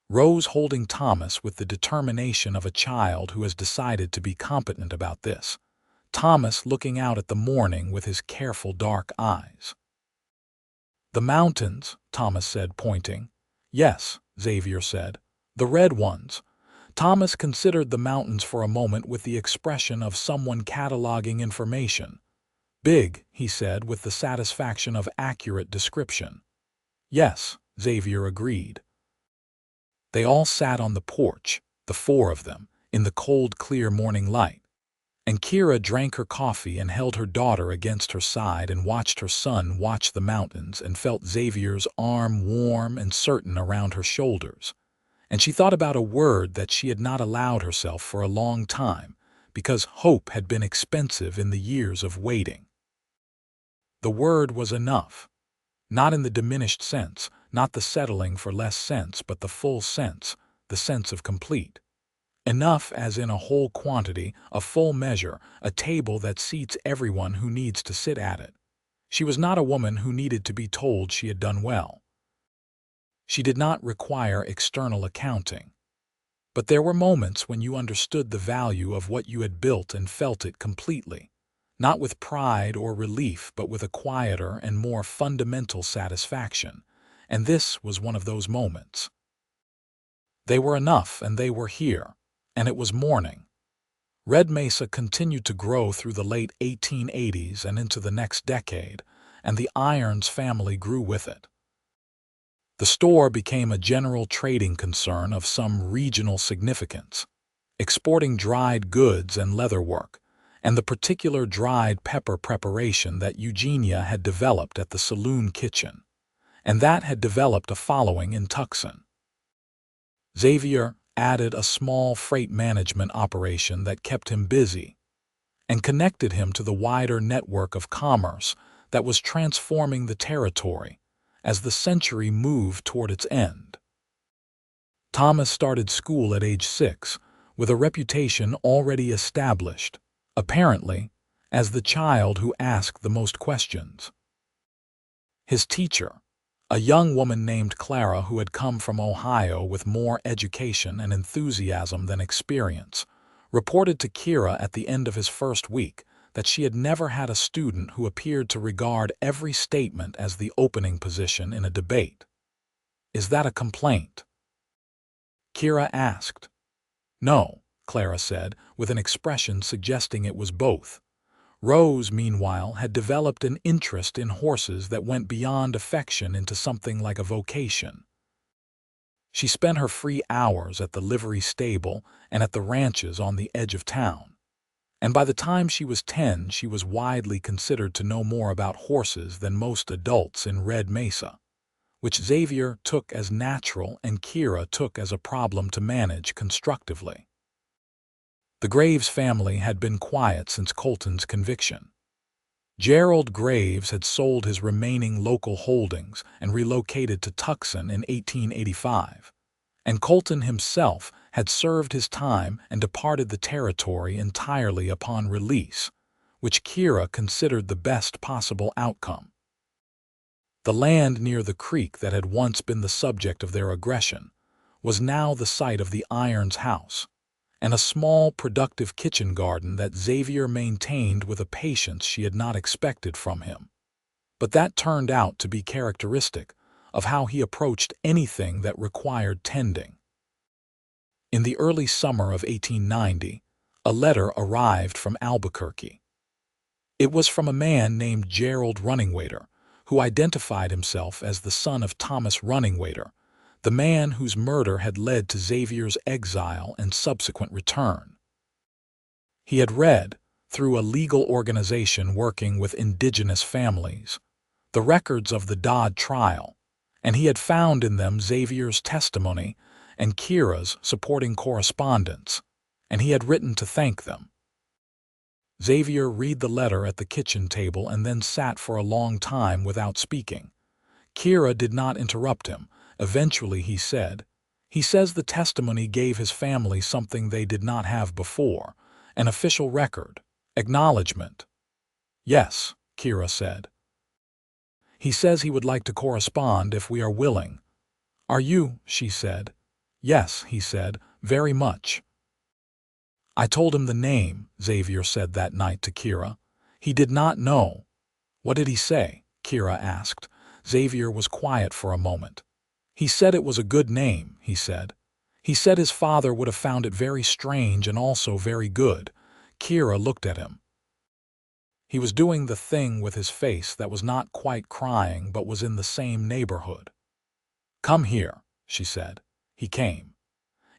Rose holding Thomas with the determination of a child who has decided to be competent about this, Thomas looking out at the morning with his careful dark eyes. "The mountains," Thomas said, pointing. "Yes," Xavier said. "The red ones." Thomas considered the mountains for a moment with the expression of someone cataloging information. "Big," he said with the satisfaction of accurate description. "Yes," Xavier agreed. They all sat on the porch, the 4 of them, in the cold, clear morning light, and Kira drank her coffee and held her daughter against her side and watched her son watch the mountains and felt Xavier's arm warm and certain around her shoulders. And she thought about a word that she had not allowed herself for a long time, because hope had been expensive in the years of waiting. The word was enough. Not in the diminished sense, not the settling for less sense, but the full sense, the sense of complete. Enough as in a whole quantity, a full measure, a table that seats everyone who needs to sit at it. She was not a woman who needed to be told she had done well. She did not require external accounting. But there were moments when you understood the value of what you had built and felt it completely, not with pride or relief, but with a quieter and more fundamental satisfaction, and this was one of those moments. They were enough, and they were here, and it was morning. Red Mesa continued to grow through the late 1880s and into the next decade, and the Irons family grew with it. The store became a general trading concern of some regional significance, exporting dried goods and leatherwork, and the particular dried pepper preparation that Eugenia had developed at the saloon kitchen, and that had developed a following in Tucson. Xavier added a small freight management operation that kept him busy and connected him to the wider network of commerce that was transforming the territory as the century moved toward its end. Thomas started school at age 6 with a reputation already established, apparently, as the child who asked the most questions. His teacher, a young woman named Clara who had come from Ohio with more education and enthusiasm than experience, reported to Kira at the end of his first week that she had never had a student who appeared to regard every statement as the opening position in a debate. "Is that a complaint?" Kira asked. "No," Clara said, with an expression suggesting it was both. Rose, meanwhile, had developed an interest in horses that went beyond affection into something like a vocation. She spent her free hours at the livery stable and at the ranches on the edge of town. And by the time she was 10, she was widely considered to know more about horses than most adults in Red Mesa, which Xavier took as natural and Kira took as a problem to manage constructively. The Graves family had been quiet since Colton's conviction. Gerald Graves had sold his remaining local holdings and relocated to Tucson in 1885, and Colton himself had served his time and departed the territory entirely upon release, which Kira considered the best possible outcome. The land near the creek that had once been the subject of their aggression was now the site of the Irons house, and a small, productive kitchen garden that Xavier maintained with a patience she had not expected from him. But that turned out to be characteristic of how he approached anything that required tending. In the early summer of 1890, a letter arrived from Albuquerque. It was from a man named Gerald Runningwater, who identified himself as the son of Thomas Runningwater, the man whose murder had led to Xavier's exile and subsequent return. He had read, through a legal organization working with indigenous families, the records of the Dodd trial, and he had found in them Xavier's testimony and Kira's supporting correspondence, and he had written to thank them. Xavier read the letter at the kitchen table and then sat for a long time without speaking. Kira did not interrupt him. Eventually he said, "He says the testimony gave his family something they did not have before, an official record, acknowledgement." "Yes," Kira said. "He says he would like to correspond if we are willing." "Are you?" she said. "Yes," he said, "very much." "I told him the name," Xavier said that night to Kira. "He did not know." "What did he say?" Kira asked. Xavier was quiet for a moment. "He said it was a good name," he said. "He said his father would have found it very strange and also very good." Kira looked at him. He was doing the thing with his face that was not quite crying but was in the same neighborhood. "Come here," she said. He came.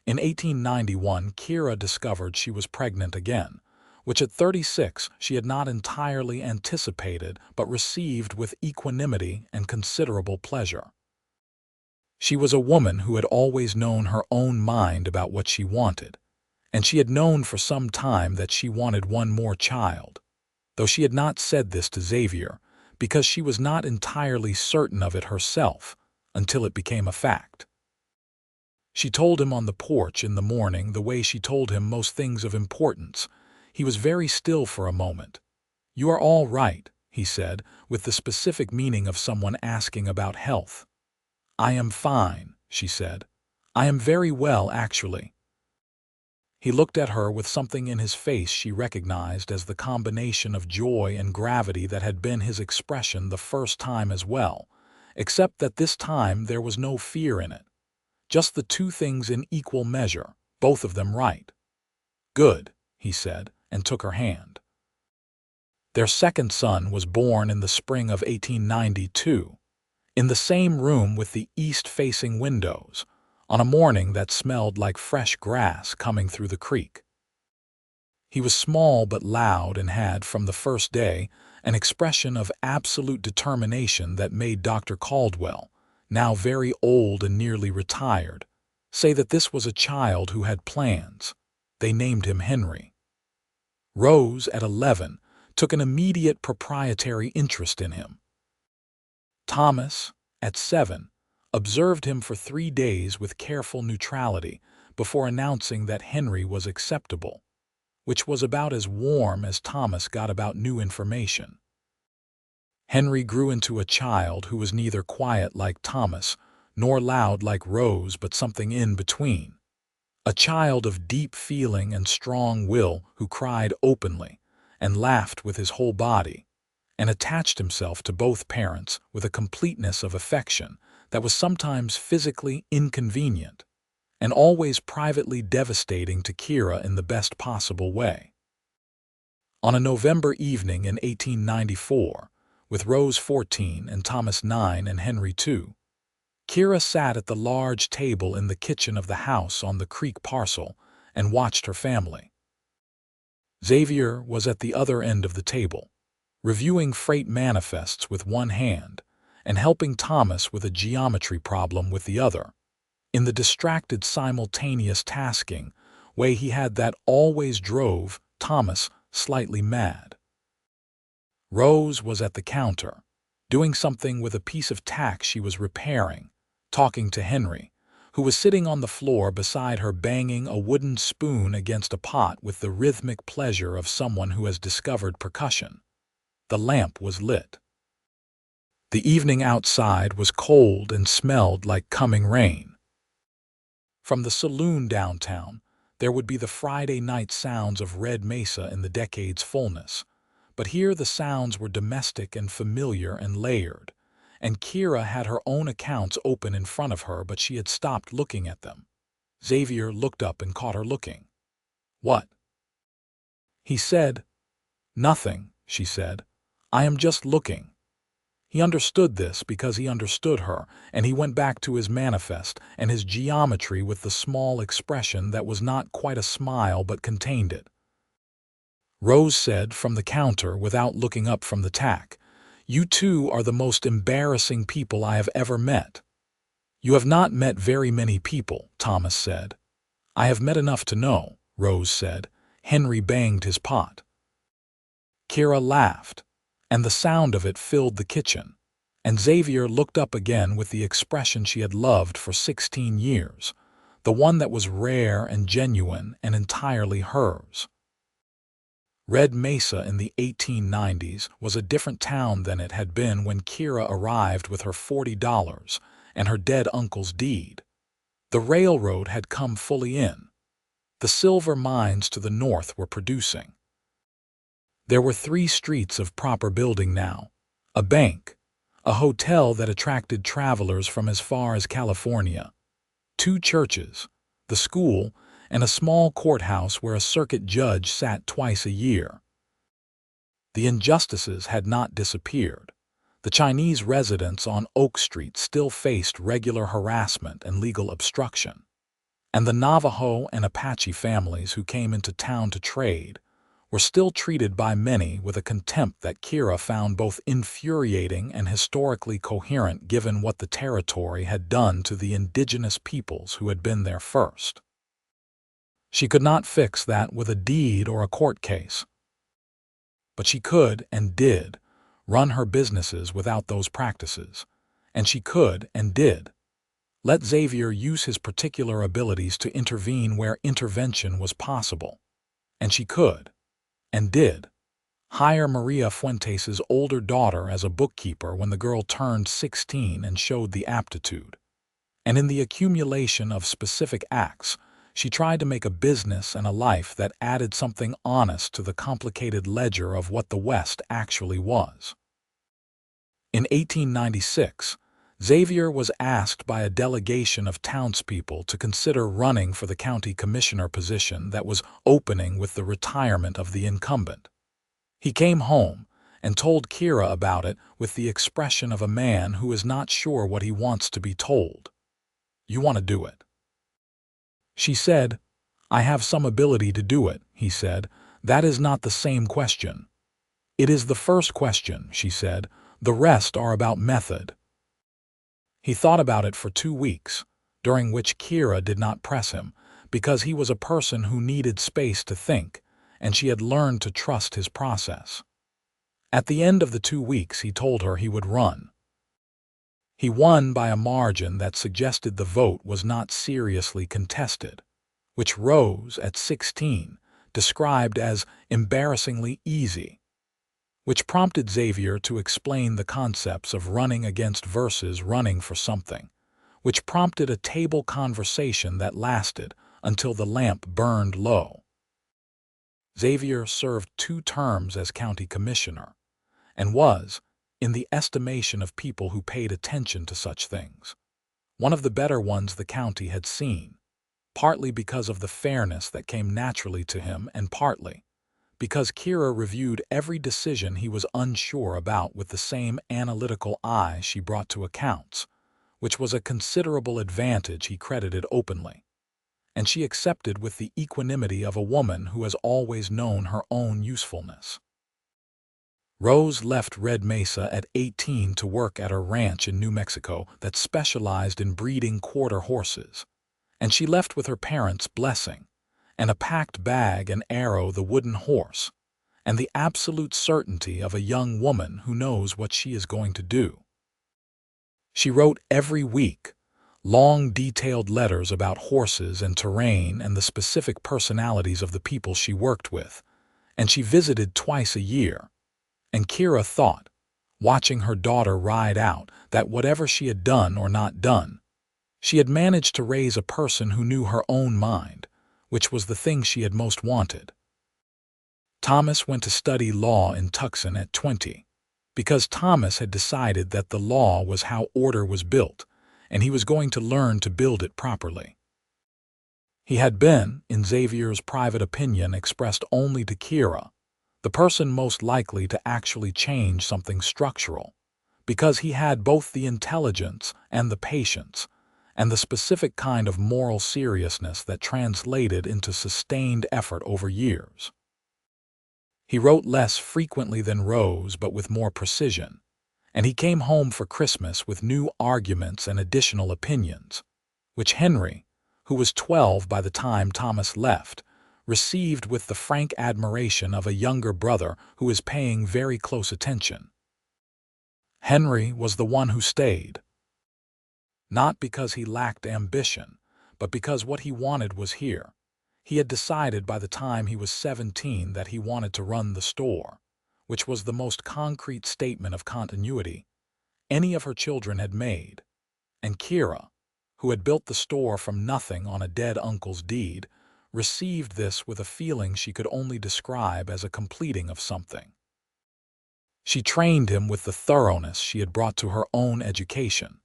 In 1891, Kira discovered she was pregnant again, which at 36 she had not entirely anticipated but received with equanimity and considerable pleasure. She was a woman who had always known her own mind about what she wanted, and she had known for some time that she wanted one more child, though she had not said this to Xavier because she was not entirely certain of it herself until it became a fact. She told him on the porch in the morning the way she told him most things of importance. He was very still for a moment. "You are all right," he said, with the specific meaning of someone asking about health. "I am fine," she said. "I am very well, actually." He looked at her with something in his face she recognized as the combination of joy and gravity that had been his expression the first time as well, except that this time there was no fear in it. Just the two things in equal measure, both of them right. "Good," he said, and took her hand. Their second son was born in the spring of 1892. in the same room with the east-facing windows, on a morning that smelled like fresh grass coming through the creek. He was small but loud and had, from the first day, an expression of absolute determination that made Dr. Caldwell, now very old and nearly retired, say that this was a child who had plans. They named him Henry. Rose, at 11, took an immediate proprietary interest in him. Thomas, at 7, observed him for 3 days with careful neutrality before announcing that Henry was acceptable, which was about as warm as Thomas got about new information. Henry grew into a child who was neither quiet like Thomas nor loud like Rose, but something in between. A child of deep feeling and strong will who cried openly and laughed with his whole body and attached himself to both parents with a completeness of affection that was sometimes physically inconvenient and always privately devastating to Kira in the best possible way. On a November evening in 1894, with Rose 14 and Thomas 9 and Henry 2, Kira sat at the large table in the kitchen of the house on the creek parcel and watched her family. Xavier was at the other end of the table, reviewing freight manifests with one hand and helping Thomas with a geometry problem with the other, in the distracted simultaneous tasking way he had that always drove Thomas slightly mad. Rose was at the counter, doing something with a piece of tack she was repairing, talking to Henry, who was sitting on the floor beside her banging a wooden spoon against a pot with the rhythmic pleasure of someone who has discovered percussion. The lamp was lit. The evening outside was cold and smelled like coming rain. From the saloon downtown, there would be the Friday night sounds of Red Mesa in the decade's fullness, but here the sounds were domestic and familiar and layered, and Kira had her own accounts open in front of her, but she had stopped looking at them. Xavier looked up and caught her looking. "What?" He said. "Nothing," she said. "I am just looking." He understood this because he understood her, and he went back to his manifest and his geometry with the small expression that was not quite a smile but contained it. Rose said from the counter without looking up from the tack, "You two are the most embarrassing people I have ever met." "You have not met very many people," Thomas said. "I have met enough to know," Rose said. Henry banged his pot. Kira laughed, and the sound of it filled the kitchen, and Xavier looked up again with the expression she had loved for 16 years, the one that was rare and genuine and entirely hers. Red Mesa in the 1890s was a different town than it had been when Kira arrived with her $40 and her dead uncle's deed. The railroad had come fully in. The silver mines to the north were producing. There were 3 streets of proper building now: a bank, a hotel that attracted travelers from as far as California, 2 churches, the school, and a small courthouse where a circuit judge sat twice a year. The injustices had not disappeared. The Chinese residents on Oak Street still faced regular harassment and legal obstruction, and the Navajo and Apache families who came into town to trade were still treated by many with a contempt that Kira found both infuriating and historically coherent given what the territory had done to the indigenous peoples who had been there first. She could not fix that with a deed or a court case, but she could and did run her businesses without those practices, and she could and did let Xavier use his particular abilities to intervene where intervention was possible, and she could and did hire Maria Fuentes' older daughter as a bookkeeper when the girl turned 16 and showed the aptitude. And in the accumulation of specific acts, she tried to make a business and a life that added something honest to the complicated ledger of what the West actually was. In 1896, Xavier was asked by a delegation of townspeople to consider running for the county commissioner position that was opening with the retirement of the incumbent. He came home and told Kira about it with the expression of a man who is not sure what he wants to be told. "You want to do it?" She said. "I have some ability to do it," he said. "That is not the same question." "It is the first question," she said. "The rest are about method." He thought about it for 2 weeks, during which Kira did not press him, because he was a person who needed space to think, and she had learned to trust his process. At the end of the 2 weeks, he told her he would run. He won by a margin that suggested the vote was not seriously contested, which Rose, at 16, described as embarrassingly easy, which prompted Xavier to explain the concepts of running against versus running for something, which prompted a table conversation that lasted until the lamp burned low. Xavier served 2 terms as county commissioner, and was, in the estimation of people who paid attention to such things, one of the better ones the county had seen, partly because of the fairness that came naturally to him and partly because Kira reviewed every decision he was unsure about with the same analytical eye she brought to accounts, which was a considerable advantage he credited openly, and she accepted with the equanimity of a woman who has always known her own usefulness. Rose left Red Mesa at 18 to work at a ranch in New Mexico that specialized in breeding quarter horses, and she left with her parents' blessing, and a packed bag and Arrow the wooden horse, and the absolute certainty of a young woman who knows what she is going to do. She wrote every week, long detailed letters about horses and terrain and the specific personalities of the people she worked with, and she visited twice a year. And Kira thought, watching her daughter ride out, that whatever she had done or not done, she had managed to raise a person who knew her own mind, which was the thing she had most wanted. Thomas went to study law in Tucson at 20, because Thomas had decided that the law was how order was built, and he was going to learn to build it properly. He had been, in Xavier's private opinion expressed only to Kira, the person most likely to actually change something structural, because he had both the intelligence and the patience, and the specific kind of moral seriousness that translated into sustained effort over years. He wrote less frequently than Rose, but with more precision, and he came home for Christmas with new arguments and additional opinions, which Henry, who was 12 by the time Thomas left, received with the frank admiration of a younger brother who is paying very close attention. Henry was the one who stayed, not because he lacked ambition, but because what he wanted was here. He had decided by the time he was 17 that he wanted to run the store, which was the most concrete statement of continuity any of her children had made, and Kira, who had built the store from nothing on a dead uncle's deed, received this with a feeling she could only describe as a completing of something. She trained him with the thoroughness she had brought to her own education.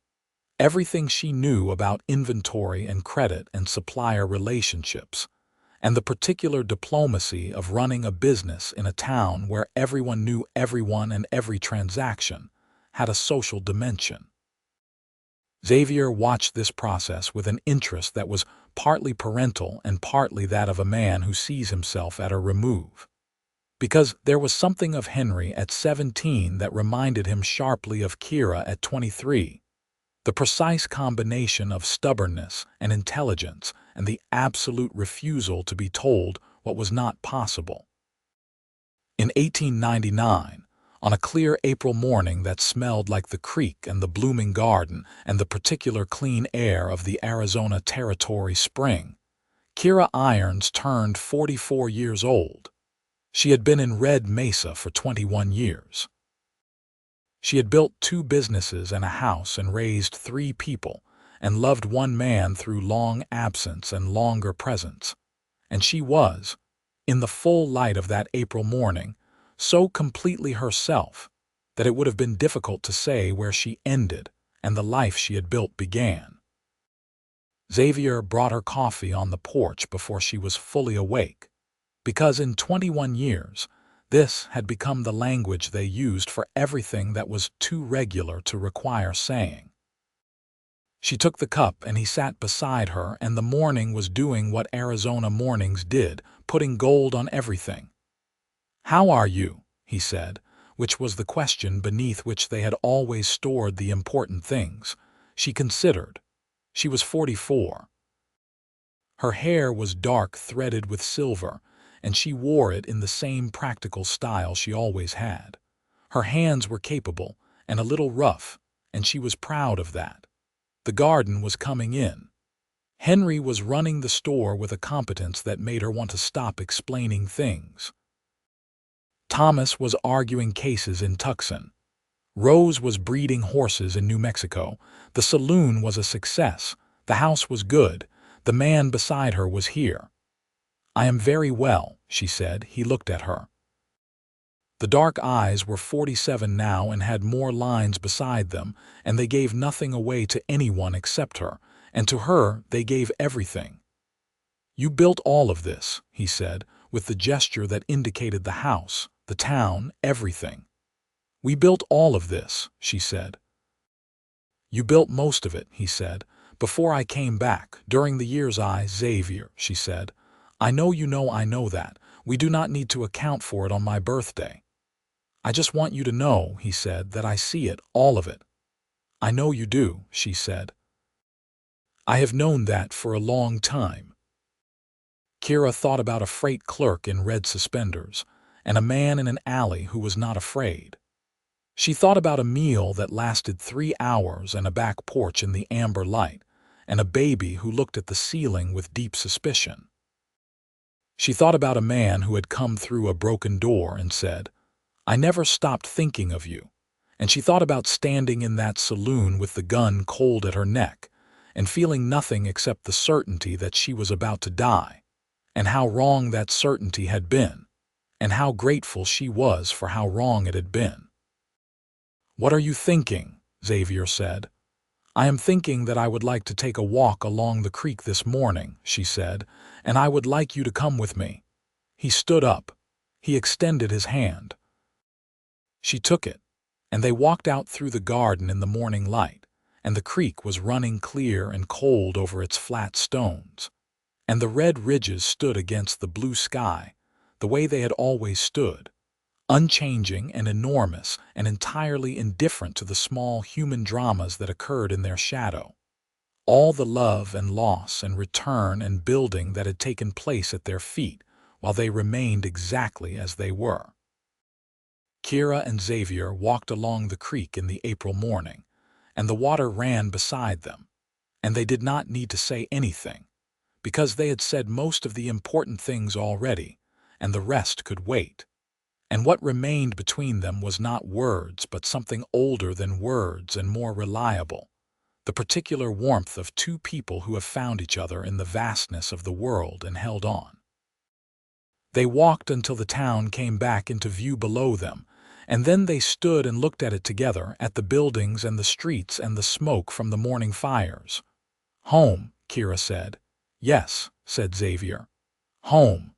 Everything she knew about inventory and credit and supplier relationships, and the particular diplomacy of running a business in a town where everyone knew everyone and every transaction, had a social dimension. Xavier watched this process with an interest that was partly parental and partly that of a man who sees himself at a remove, because there was something of Henry at 17 that reminded him sharply of Kira at 23. The precise combination of stubbornness and intelligence and the absolute refusal to be told what was not possible. In 1899, on a clear April morning that smelled like the creek and the blooming garden and the particular clean air of the Arizona Territory spring, Kira Irons turned 44 years old. She had been in Red Mesa for 21 years. She had built 2 businesses and a house and raised 3 people and loved one man through long absence and longer presence, and she was, in the full light of that April morning, so completely herself that it would have been difficult to say where she ended and the life she had built began. Xavier brought her coffee on the porch before she was fully awake, because in 21 years This had become the language they used for everything that was too regular to require saying. She took the cup and he sat beside her, and the morning was doing what Arizona mornings did, putting gold on everything. "How are you?" he said, which was the question beneath which they had always stored the important things. She considered. She was 44. Her hair was dark, threaded with silver, and she wore it in the same practical style she always had. Her hands were capable and a little rough, and she was proud of that. The garden was coming in. Henry was running the store with a competence that made her want to stop explaining things. Thomas was arguing cases in Tucson. Rose was breeding horses in New Mexico. The saloon was a success. The house was good. The man beside her was here. "I am very well," she said. He looked at her. The dark eyes were 47 now and had more lines beside them, and they gave nothing away to anyone except her, and to her they gave everything. "You built all of this," he said, with the gesture that indicated the house, the town, everything. "We built all of this," she said. "You built most of it," he said, "before I came back, during the years Xavier," she said. I know that. We do not need to account for it on my birthday. I just want you to know," he said, "that I see it, all of it." "I know you do," she said. "I have known that for a long time." Kira thought about a freight clerk in red suspenders, and a man in an alley who was not afraid. She thought about a meal that lasted 3 hours and a back porch in the amber light, and a baby who looked at the ceiling with deep suspicion. She thought about a man who had come through a broken door and said, "I never stopped thinking of you." And she thought about standing in that saloon with the gun cold at her neck and feeling nothing except the certainty that she was about to die, and how wrong that certainty had been, and how grateful she was for how wrong it had been. "What are you thinking?" Xavier said. "I am thinking that I would like to take a walk along the creek this morning," she said, "and I would like you to come with me." He stood up. He extended his hand. She took it, and they walked out through the garden in the morning light, and the creek was running clear and cold over its flat stones, and the red ridges stood against the blue sky, the way they had always stood, unchanging and enormous and entirely indifferent to the small human dramas that occurred in their shadow, all the love and loss and return and building that had taken place at their feet while they remained exactly as they were. Kira and Xavier walked along the creek in the April morning, and the water ran beside them, and they did not need to say anything, because they had said most of the important things already, and the rest could wait. And what remained between them was not words, but something older than words and more reliable, the particular warmth of two people who have found each other in the vastness of the world and held on. They walked until the town came back into view below them, and then they stood and looked at it together, at the buildings and the streets and the smoke from the morning fires. "Home," Kira said. "Yes," said Xavier. "Home."